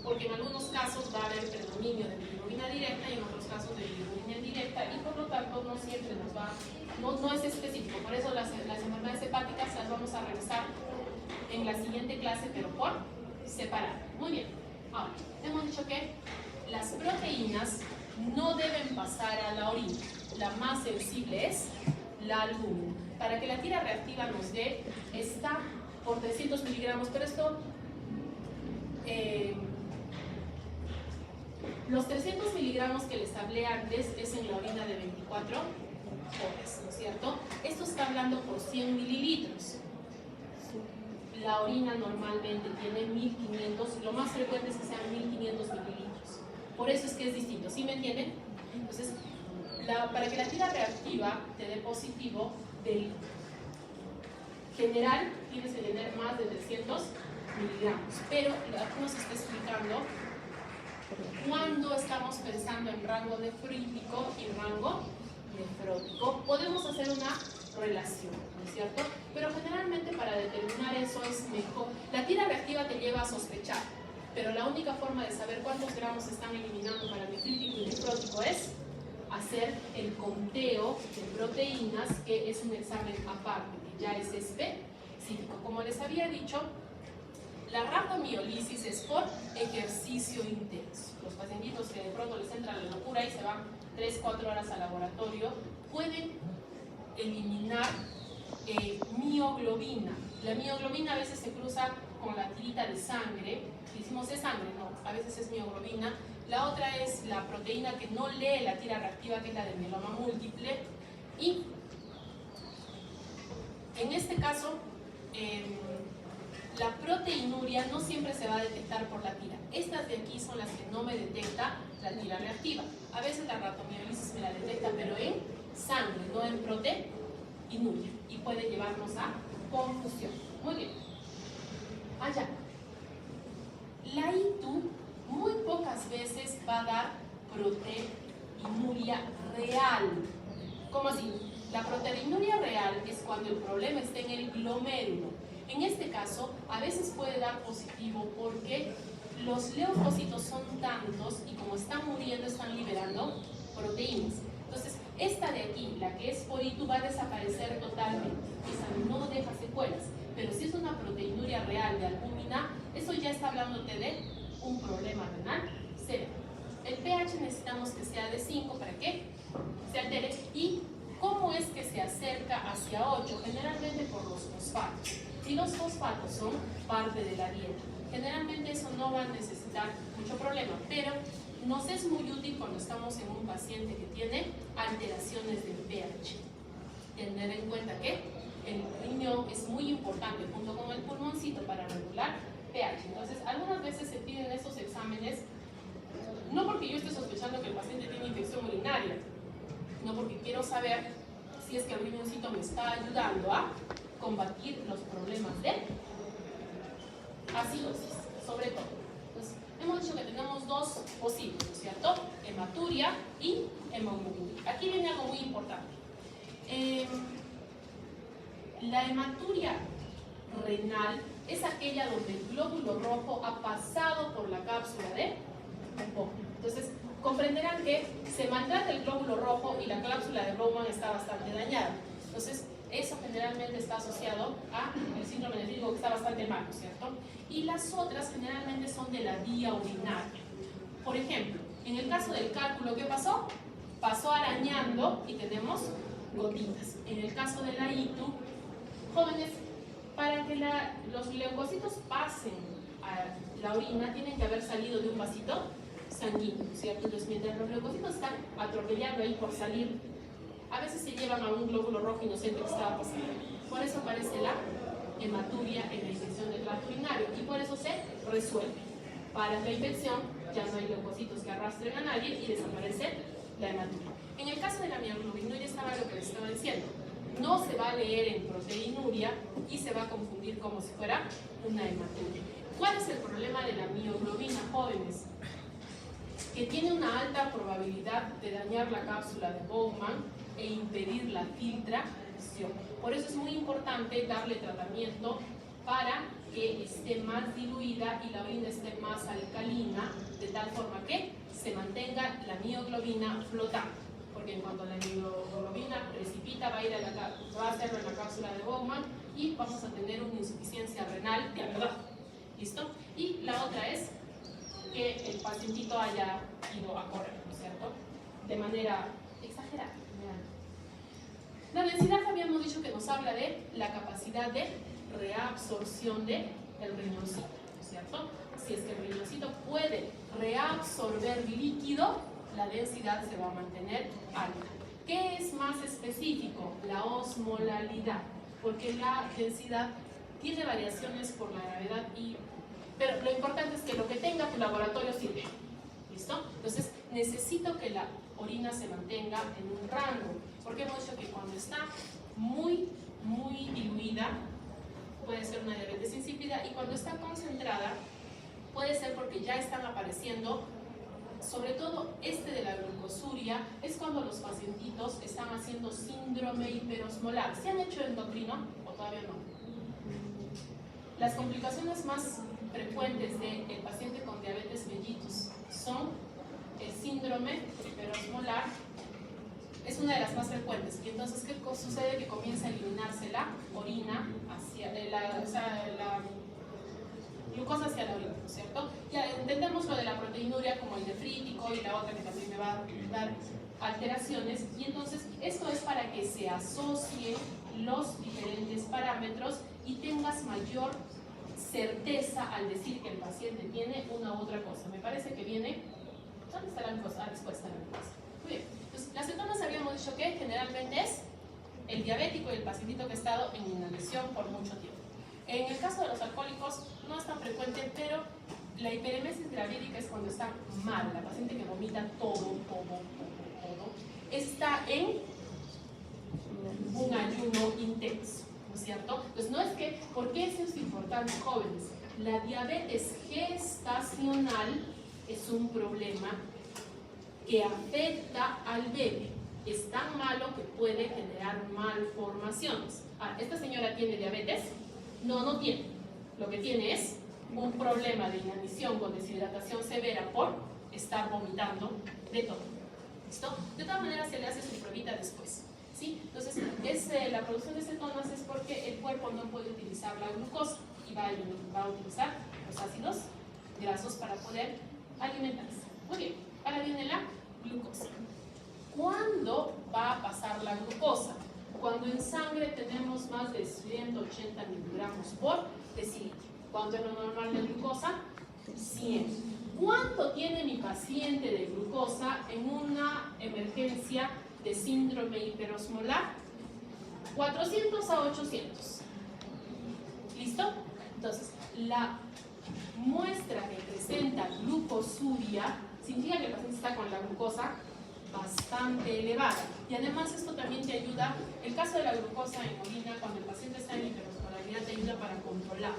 porque en algunos casos va a haber predominio de bilirrubina directa y en otros casos de bilirrubina indirecta y por lo tanto no siempre nos va, no es específico. Por eso las enfermedades hepáticas las vamos a revisar en la siguiente clase, pero por separado. Muy bien. Ahora, hemos dicho que las proteínas no deben pasar a la orina. La más sensible es la albúmina. Para que la tira reactiva nos dé esta por 300 miligramos, pero esto, los 300 miligramos que les hablé antes es en la orina de 24 horas, ¿no es cierto? Esto está hablando por 100 mililitros. La orina normalmente tiene 1500, lo más frecuente es que sean 1500 mililitros. Por eso es que es distinto, ¿sí me entienden? Entonces, para que la tira reactiva te dé positivo, del general tienes que tener más de 300 miligramos. Pero aquí nos está explicando cuando estamos pensando en rango nefrítico y rango nefrótico, podemos hacer una relación, ¿no es cierto? Pero generalmente para determinar eso es mejor. La tira reactiva te lleva a sospechar, pero la única forma de saber cuántos gramos se están eliminando para nefrítico y nefrótico es hacer el conteo de proteínas, que es un examen aparte, que ya es específico. Como les había dicho, la rhabdomiolisis es por ejercicio intenso. Los pacientitos que de pronto les entra la locura y se van 3-4 horas al laboratorio pueden eliminar mioglobina. La mioglobina a veces se cruza con la tirita de sangre. Decimos es sangre, no, a veces es mioglobina. La otra es la proteína que no lee la tira reactiva, que es la del mieloma múltiple. Y en este caso, la proteinuria no siempre se va a detectar por la tira. Estas de aquí son las que no me detecta la tira reactiva. A veces la rhabdomiolisis me la detecta, pero en sangre, no en proteinuria. Y puede llevarnos a confusión. Muy bien. Allá. La ITU muy pocas veces va a dar proteinuria real. ¿Cómo así? La proteinuria real es cuando el problema está en el glomérulo. En este caso, a veces puede dar positivo porque los leucocitos son tantos y como están muriendo, están liberando proteínas. Entonces, esta de aquí, la que es por ITU, va a desaparecer totalmente. Esa no deja secuelas. Pero si es una proteinuria real de albúmina, eso ya está hablándote de un problema renal severo. El pH necesitamos que sea de 5 para que se altere. ¿Y cómo es que se acerca hacia 8? Generalmente por los fosfatos. Y los fosfatos son parte de la dieta. Generalmente eso no va a necesitar mucho problema, pero nos es muy útil cuando estamos en un paciente que tiene alteraciones del pH. Tener en cuenta que el riñón es muy importante junto con el pulmoncito para regular pH. Entonces, algunas veces se piden estos exámenes, no porque yo esté sospechando que el paciente tiene infección urinaria, no porque quiero saber si es que el riñoncito me está ayudando a combatir los problemas de acidosis, sobre todo. Entonces, hemos dicho que tenemos dos posibles, ¿no es cierto? Hematuria y hemoglobinuria. Aquí viene algo muy importante. La hematuria renal es aquella donde el glóbulo rojo ha pasado por la cápsula de Bowman. Entonces, comprenderán que se maltrata el glóbulo rojo y la cápsula de Bowman está bastante dañada. Entonces, eso generalmente está asociado al síndrome nefrítico, que está bastante mal, ¿no es cierto? Y las otras generalmente son de la vía urinaria. Por ejemplo, en el caso del cálculo, ¿qué pasó? Pasó arañando y tenemos gotitas. En el caso de la ITU, jóvenes, para que los leucocitos pasen a la orina, tienen que haber salido de un vasito sanguíneo, ¿cierto? Entonces, mientras los leucocitos están atropellando ahí por salir, a veces se llevan a un glóbulo rojo inocente que estaba pasando. Por eso aparece la hematuria en la infección del tracto urinario y por eso se resuelve. Para la infección ya no hay leucocitos que arrastren a nadie y desaparece la hematuria. En el caso de la mioglobinuria estaba lo que les estaba diciendo. No se va a leer en proteinuria y se va a confundir como si fuera una hematuria. ¿Cuál es el problema de la mioglobina, jóvenes? Que tiene una alta probabilidad de dañar la cápsula de Bowman e impedir la filtración. Por eso es muy importante darle tratamiento para que esté más diluida y la orina esté más alcalina, de tal forma que se mantenga la mioglobina flotando. Porque en cuanto la mioglobina precipita, va a ir va a hacerlo en la cápsula de Bowman y vamos a tener una insuficiencia renal de verdad. ¿Listo? Y la otra es que el pacientito haya ido a correr, ¿no es cierto? De manera exagerada. La densidad habíamos dicho que nos habla de la capacidad de reabsorción del riñoncito, ¿no es cierto? Si es que el riñoncito puede reabsorber líquido, la densidad se va a mantener alta. ¿Qué es más específico? La osmolalidad, porque la densidad tiene variaciones por la gravedad, pero lo importante es que lo que tenga tu laboratorio sirve. ¿Listo? Entonces, necesito que la orina se mantenga en un rango, porque hemos dicho que cuando está muy diluida, puede ser una diabetes insípida, y cuando está concentrada, puede ser porque ya están apareciendo, sobre todo de la glucosuria, es cuando los pacientitos están haciendo síndrome hiperosmolar. ¿Se han hecho endocrino o todavía no? Las complicaciones más frecuentes del paciente con diabetes mellitus son el síndrome hiperosmolar, es una de las más frecuentes. Y entonces, ¿qué sucede? Que comienza a eliminarse la orina hacia la glucosa hacia la orina, ¿no es cierto? Ya entendemos lo de la proteinuria como el nefrítico y la otra que también me va a dar alteraciones, y entonces esto es para que se asocien los diferentes parámetros y tengas mayor certeza al decir que el paciente tiene una u otra cosa. Me parece que viene, ¿dónde está la glucosa? Ah, después está la glucosa. Muy bien, entonces las cetonas habíamos dicho que generalmente es el diabético y el pacientito que ha estado en inanición por mucho tiempo. En el caso de los alcohólicos no es tan frecuente, pero la hiperemesis gravídica es cuando está mal, la paciente que vomita todo, está en un ayuno intenso, ¿no es cierto? Entonces no es que, ¿por qué eso es importante, jóvenes? La diabetes gestacional es un problema que afecta al bebé. Es tan malo que puede generar malformaciones. ¿Esta señora tiene diabetes? No, no tiene. Lo que tiene es un problema de inanición con deshidratación severa por estar vomitando de todo. ¿Listo? De todas maneras se le hace su pruebita después, ¿sí? Entonces, la producción de cetonas es porque el cuerpo no puede utilizar la glucosa y va a utilizar los ácidos grasos para poder alimentarse. Muy bien, ahora viene la glucosa. ¿Cuándo va a pasar la glucosa? Cuando en sangre tenemos más de 180 miligramos por decilitro. ¿Cuánto es lo normal de glucosa? 100. ¿Cuánto tiene mi paciente de glucosa en una emergencia de síndrome hiperosmolar? 400 a 800. ¿Listo? Entonces, la muestra que presenta glucosuria significa que el paciente está con la glucosa bastante elevada. Y además esto también te ayuda, el caso de la glucosa en orina, cuando el paciente está en hiperosmolaridad, te ayuda para controlar.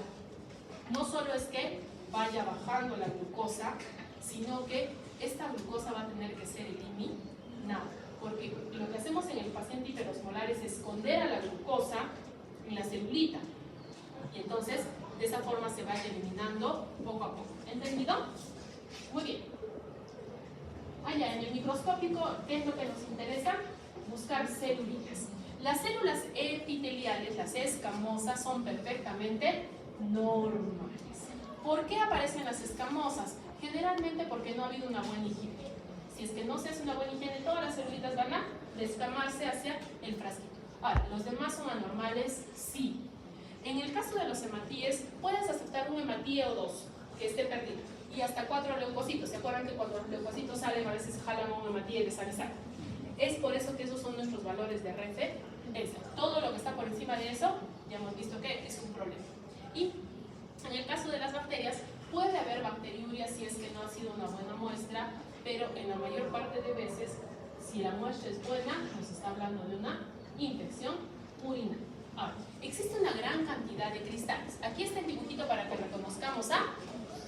No solo es que vaya bajando la glucosa, sino que esta glucosa va a tener que ser eliminada. Porque lo que hacemos en el paciente hiperosmolar es esconder a la glucosa en la celulita. Y entonces, de esa forma se va eliminando poco a poco. ¿Entendido? Muy bien. Allá en el microscópico, ¿qué es lo que nos interesa? Buscar celulitas. Las células epiteliales, las escamosas, son perfectamente normales. ¿Por qué aparecen las escamosas? Generalmente porque no ha habido una buena higiene. Si es que no se hace una buena higiene, todas las celulitas van a descamarse hacia el frasquito. Ahora, ¿los demás son anormales? Sí. En el caso de los hematíes, puedes aceptar un hematíe o dos que esté perdido, y hasta 4 leucocitos. ¿Se acuerdan que cuando los leucocitos salen a veces jalan un hematíe de sal y sal? Es por eso que esos son nuestros valores de referencia. Todo lo que está por encima de eso, ya hemos visto que es un problema. Y en el caso de las bacterias, puede haber bacteriuria si es que no ha sido una buena muestra, pero en la mayor parte de veces, si la muestra es buena, nos está hablando de una infección urinaria. Ahora, existe una gran cantidad de cristales. Aquí está el dibujito para que reconozcamos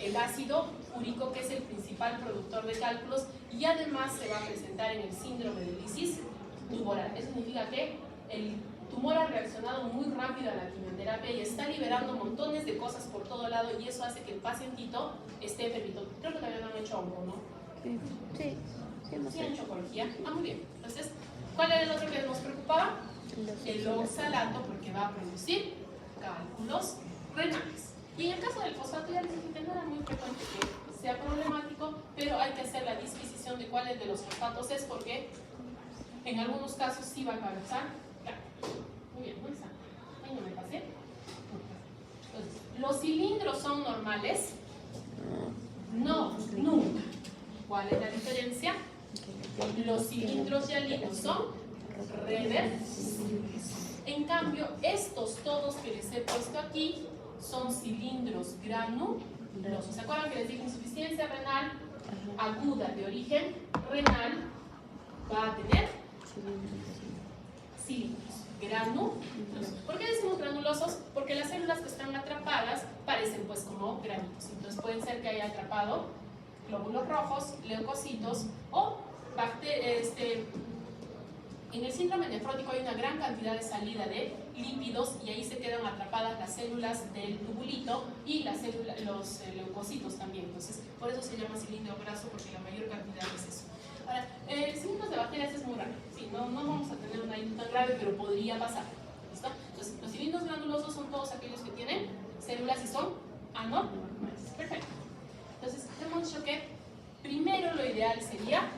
el ácido úrico, que es el principal productor de cálculos, y además se va a presentar en el síndrome de lisis tumoral. Eso significa que el tumor ha reaccionado muy rápido a la quimioterapia y está liberando montones de cosas por todo lado, y eso hace que el pacientito esté enfermito. Creo que todavía no han hecho onco, ¿no?
Sí,
sí han hecho oncología. Muy bien. Entonces, ¿cuál era el otro que nos preocupaba? El oxalato, porque va a producir cálculos renales. Y en el caso del fosfato, ya les dije que no era muy frecuente que sea problemático, pero hay que hacer la disquisición de cuáles de los fosfatos es, porque en algunos casos sí va a causar cálculos. Muy bien, muy sano. Ahí no me pasé. ¿Los cilindros son normales? No, nunca. ¿Cuál es la diferencia? Los cilindros yalinos son reversibles. En cambio, estos todos que les he puesto aquí son cilindros granulosos. ¿Se acuerdan que les dije insuficiencia renal aguda de origen renal va a tener cilindros granulosos? ¿Por qué decimos granulosos? Porque las células que están atrapadas parecen pues como granitos. Entonces pueden ser que haya atrapado glóbulos rojos, leucocitos o en el síndrome nefrótico hay una gran cantidad de salida de lípidos y ahí se quedan atrapadas las células del tubulito y los leucocitos también. Entonces, por eso se llama cilindro graso, porque la mayor cantidad es eso. Ahora, cilindros de bacterias es muy raro. Sí, no vamos a tener una ayuda tan grave, pero podría pasar. ¿Listo? Entonces, los cilindros granulosos son todos aquellos que tienen células y son anormales. Perfecto. Entonces, hemos dicho que primero lo ideal sería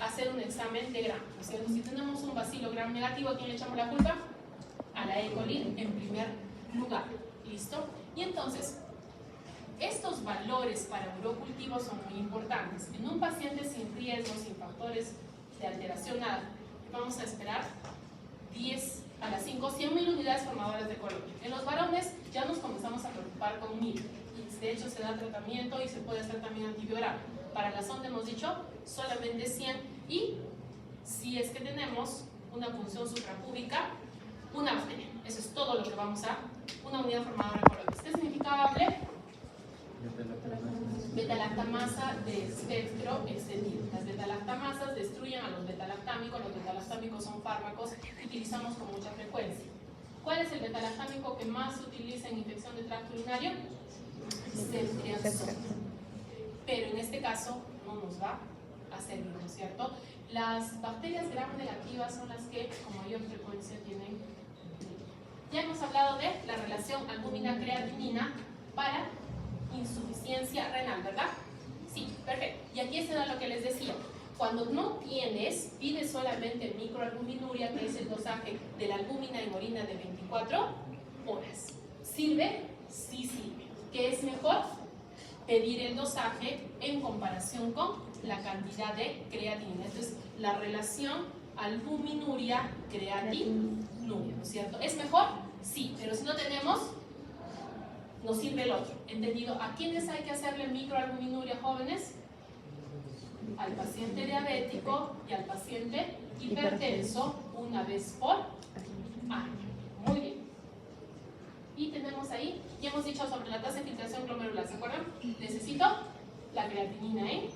hacer un examen de gram. ¿No es cierto? Si tenemos un bacilo gram negativo, ¿a quién le echamos la culpa? A la E. coli en primer lugar. ¿Listo? Y entonces, estos valores para urocultivo son muy importantes. En un paciente sin riesgo, sin factores de alteración, nada, vamos a esperar 10 a las 5, 100.000 unidades formadoras de colonia. En los varones ya nos comenzamos a preocupar con 1.000. Y de hecho se da tratamiento y se puede hacer también antibiograma. Para la sonda hemos dicho solamente 100 y si es que tenemos una función suprapúbica, una bacteria. Eso es todo lo que vamos a una unidad formadora de colonia. ¿Qué significa hable? Betalactamasa de espectro extendido. Las betalactamasas destruyen a los betalactámicos. Los betalactámicos son fármacos que utilizamos con mucha frecuencia. ¿Cuál es el betalactámico que más se utiliza en infección de tracto urinario? Ceftriaxona. Pero en este caso no nos va a servir, ¿no es cierto? Las bacterias gram negativas son las que con mayor frecuencia tienen. Ya hemos hablado de la relación albúmina-creatinina para insuficiencia renal, ¿verdad? Sí, perfecto. Y aquí se da lo que les decía. Cuando no tienes, pides solamente microalbuminuria, que es el dosaje de la albúmina en orina de 24 horas. ¿Sirve? Sí sirve. ¿Qué es mejor? Pedir el dosaje en comparación con la cantidad de creatinina. Entonces, la relación albuminuria-creatinuria, ¿no es cierto? ¿Es mejor? Sí, pero si no tenemos, nos sirve el otro. ¿Entendido? ¿A quiénes hay que hacerle microalbuminuria, jóvenes? Al paciente diabético y al paciente hipertenso una vez por año. Muy bien. Y tenemos ahí, ya hemos dicho sobre la tasa de filtración glomerular, ¿se acuerdan? Necesito la creatinina en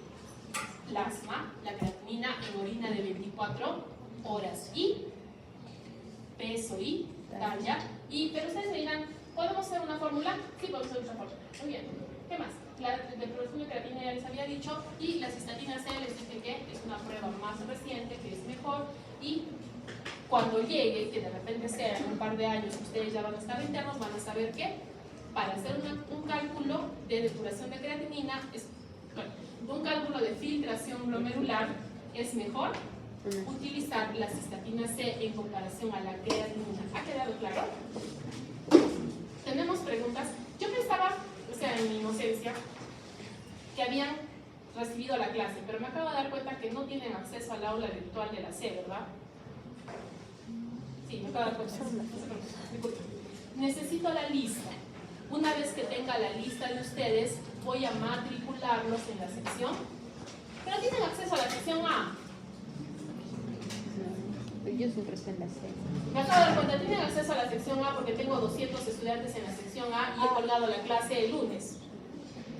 plasma, la creatinina en orina de 24 horas y peso y talla. Pero ustedes me dirán, ¿podemos hacer una fórmula? Sí, podemos hacer una fórmula. Muy bien. ¿Qué más? La producción de creatina ya les había dicho y la cistatina C les dije que es una prueba más reciente, que es mejor y cuando llegue, que de repente sea en un par de años, ustedes ya van a estar internos, van a saber que para hacer un cálculo de depuración de creatinina, un cálculo de filtración glomerular, es mejor utilizar la cistatina C en comparación a la creatinina. ¿Ha quedado claro? ¿Tenemos preguntas? Yo pensaba, en mi inocencia, que habían recibido la clase, pero me acabo de dar cuenta que no tienen acceso al aula virtual de la C, ¿verdad? Sí, me acabo de dar cuenta. Disculpe. Necesito la lista. Una vez que tenga la lista de ustedes, voy a matricularlos en la sección. Pero tienen acceso a la sección A.
Yo siempre estoy en la C.
Me acabo de dar cuenta, tienen acceso a la sección A porque tengo 200 estudiantes en la sección A y he colgado la clase el lunes.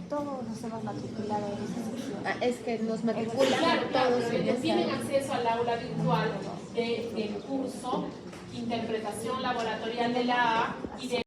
Todos nos hemos matriculado en esa sección.
Es que nos matriculan
Claro,
todos.
pero tienen acceso al aula virtual del curso Interpretación Laboratorial de la A y de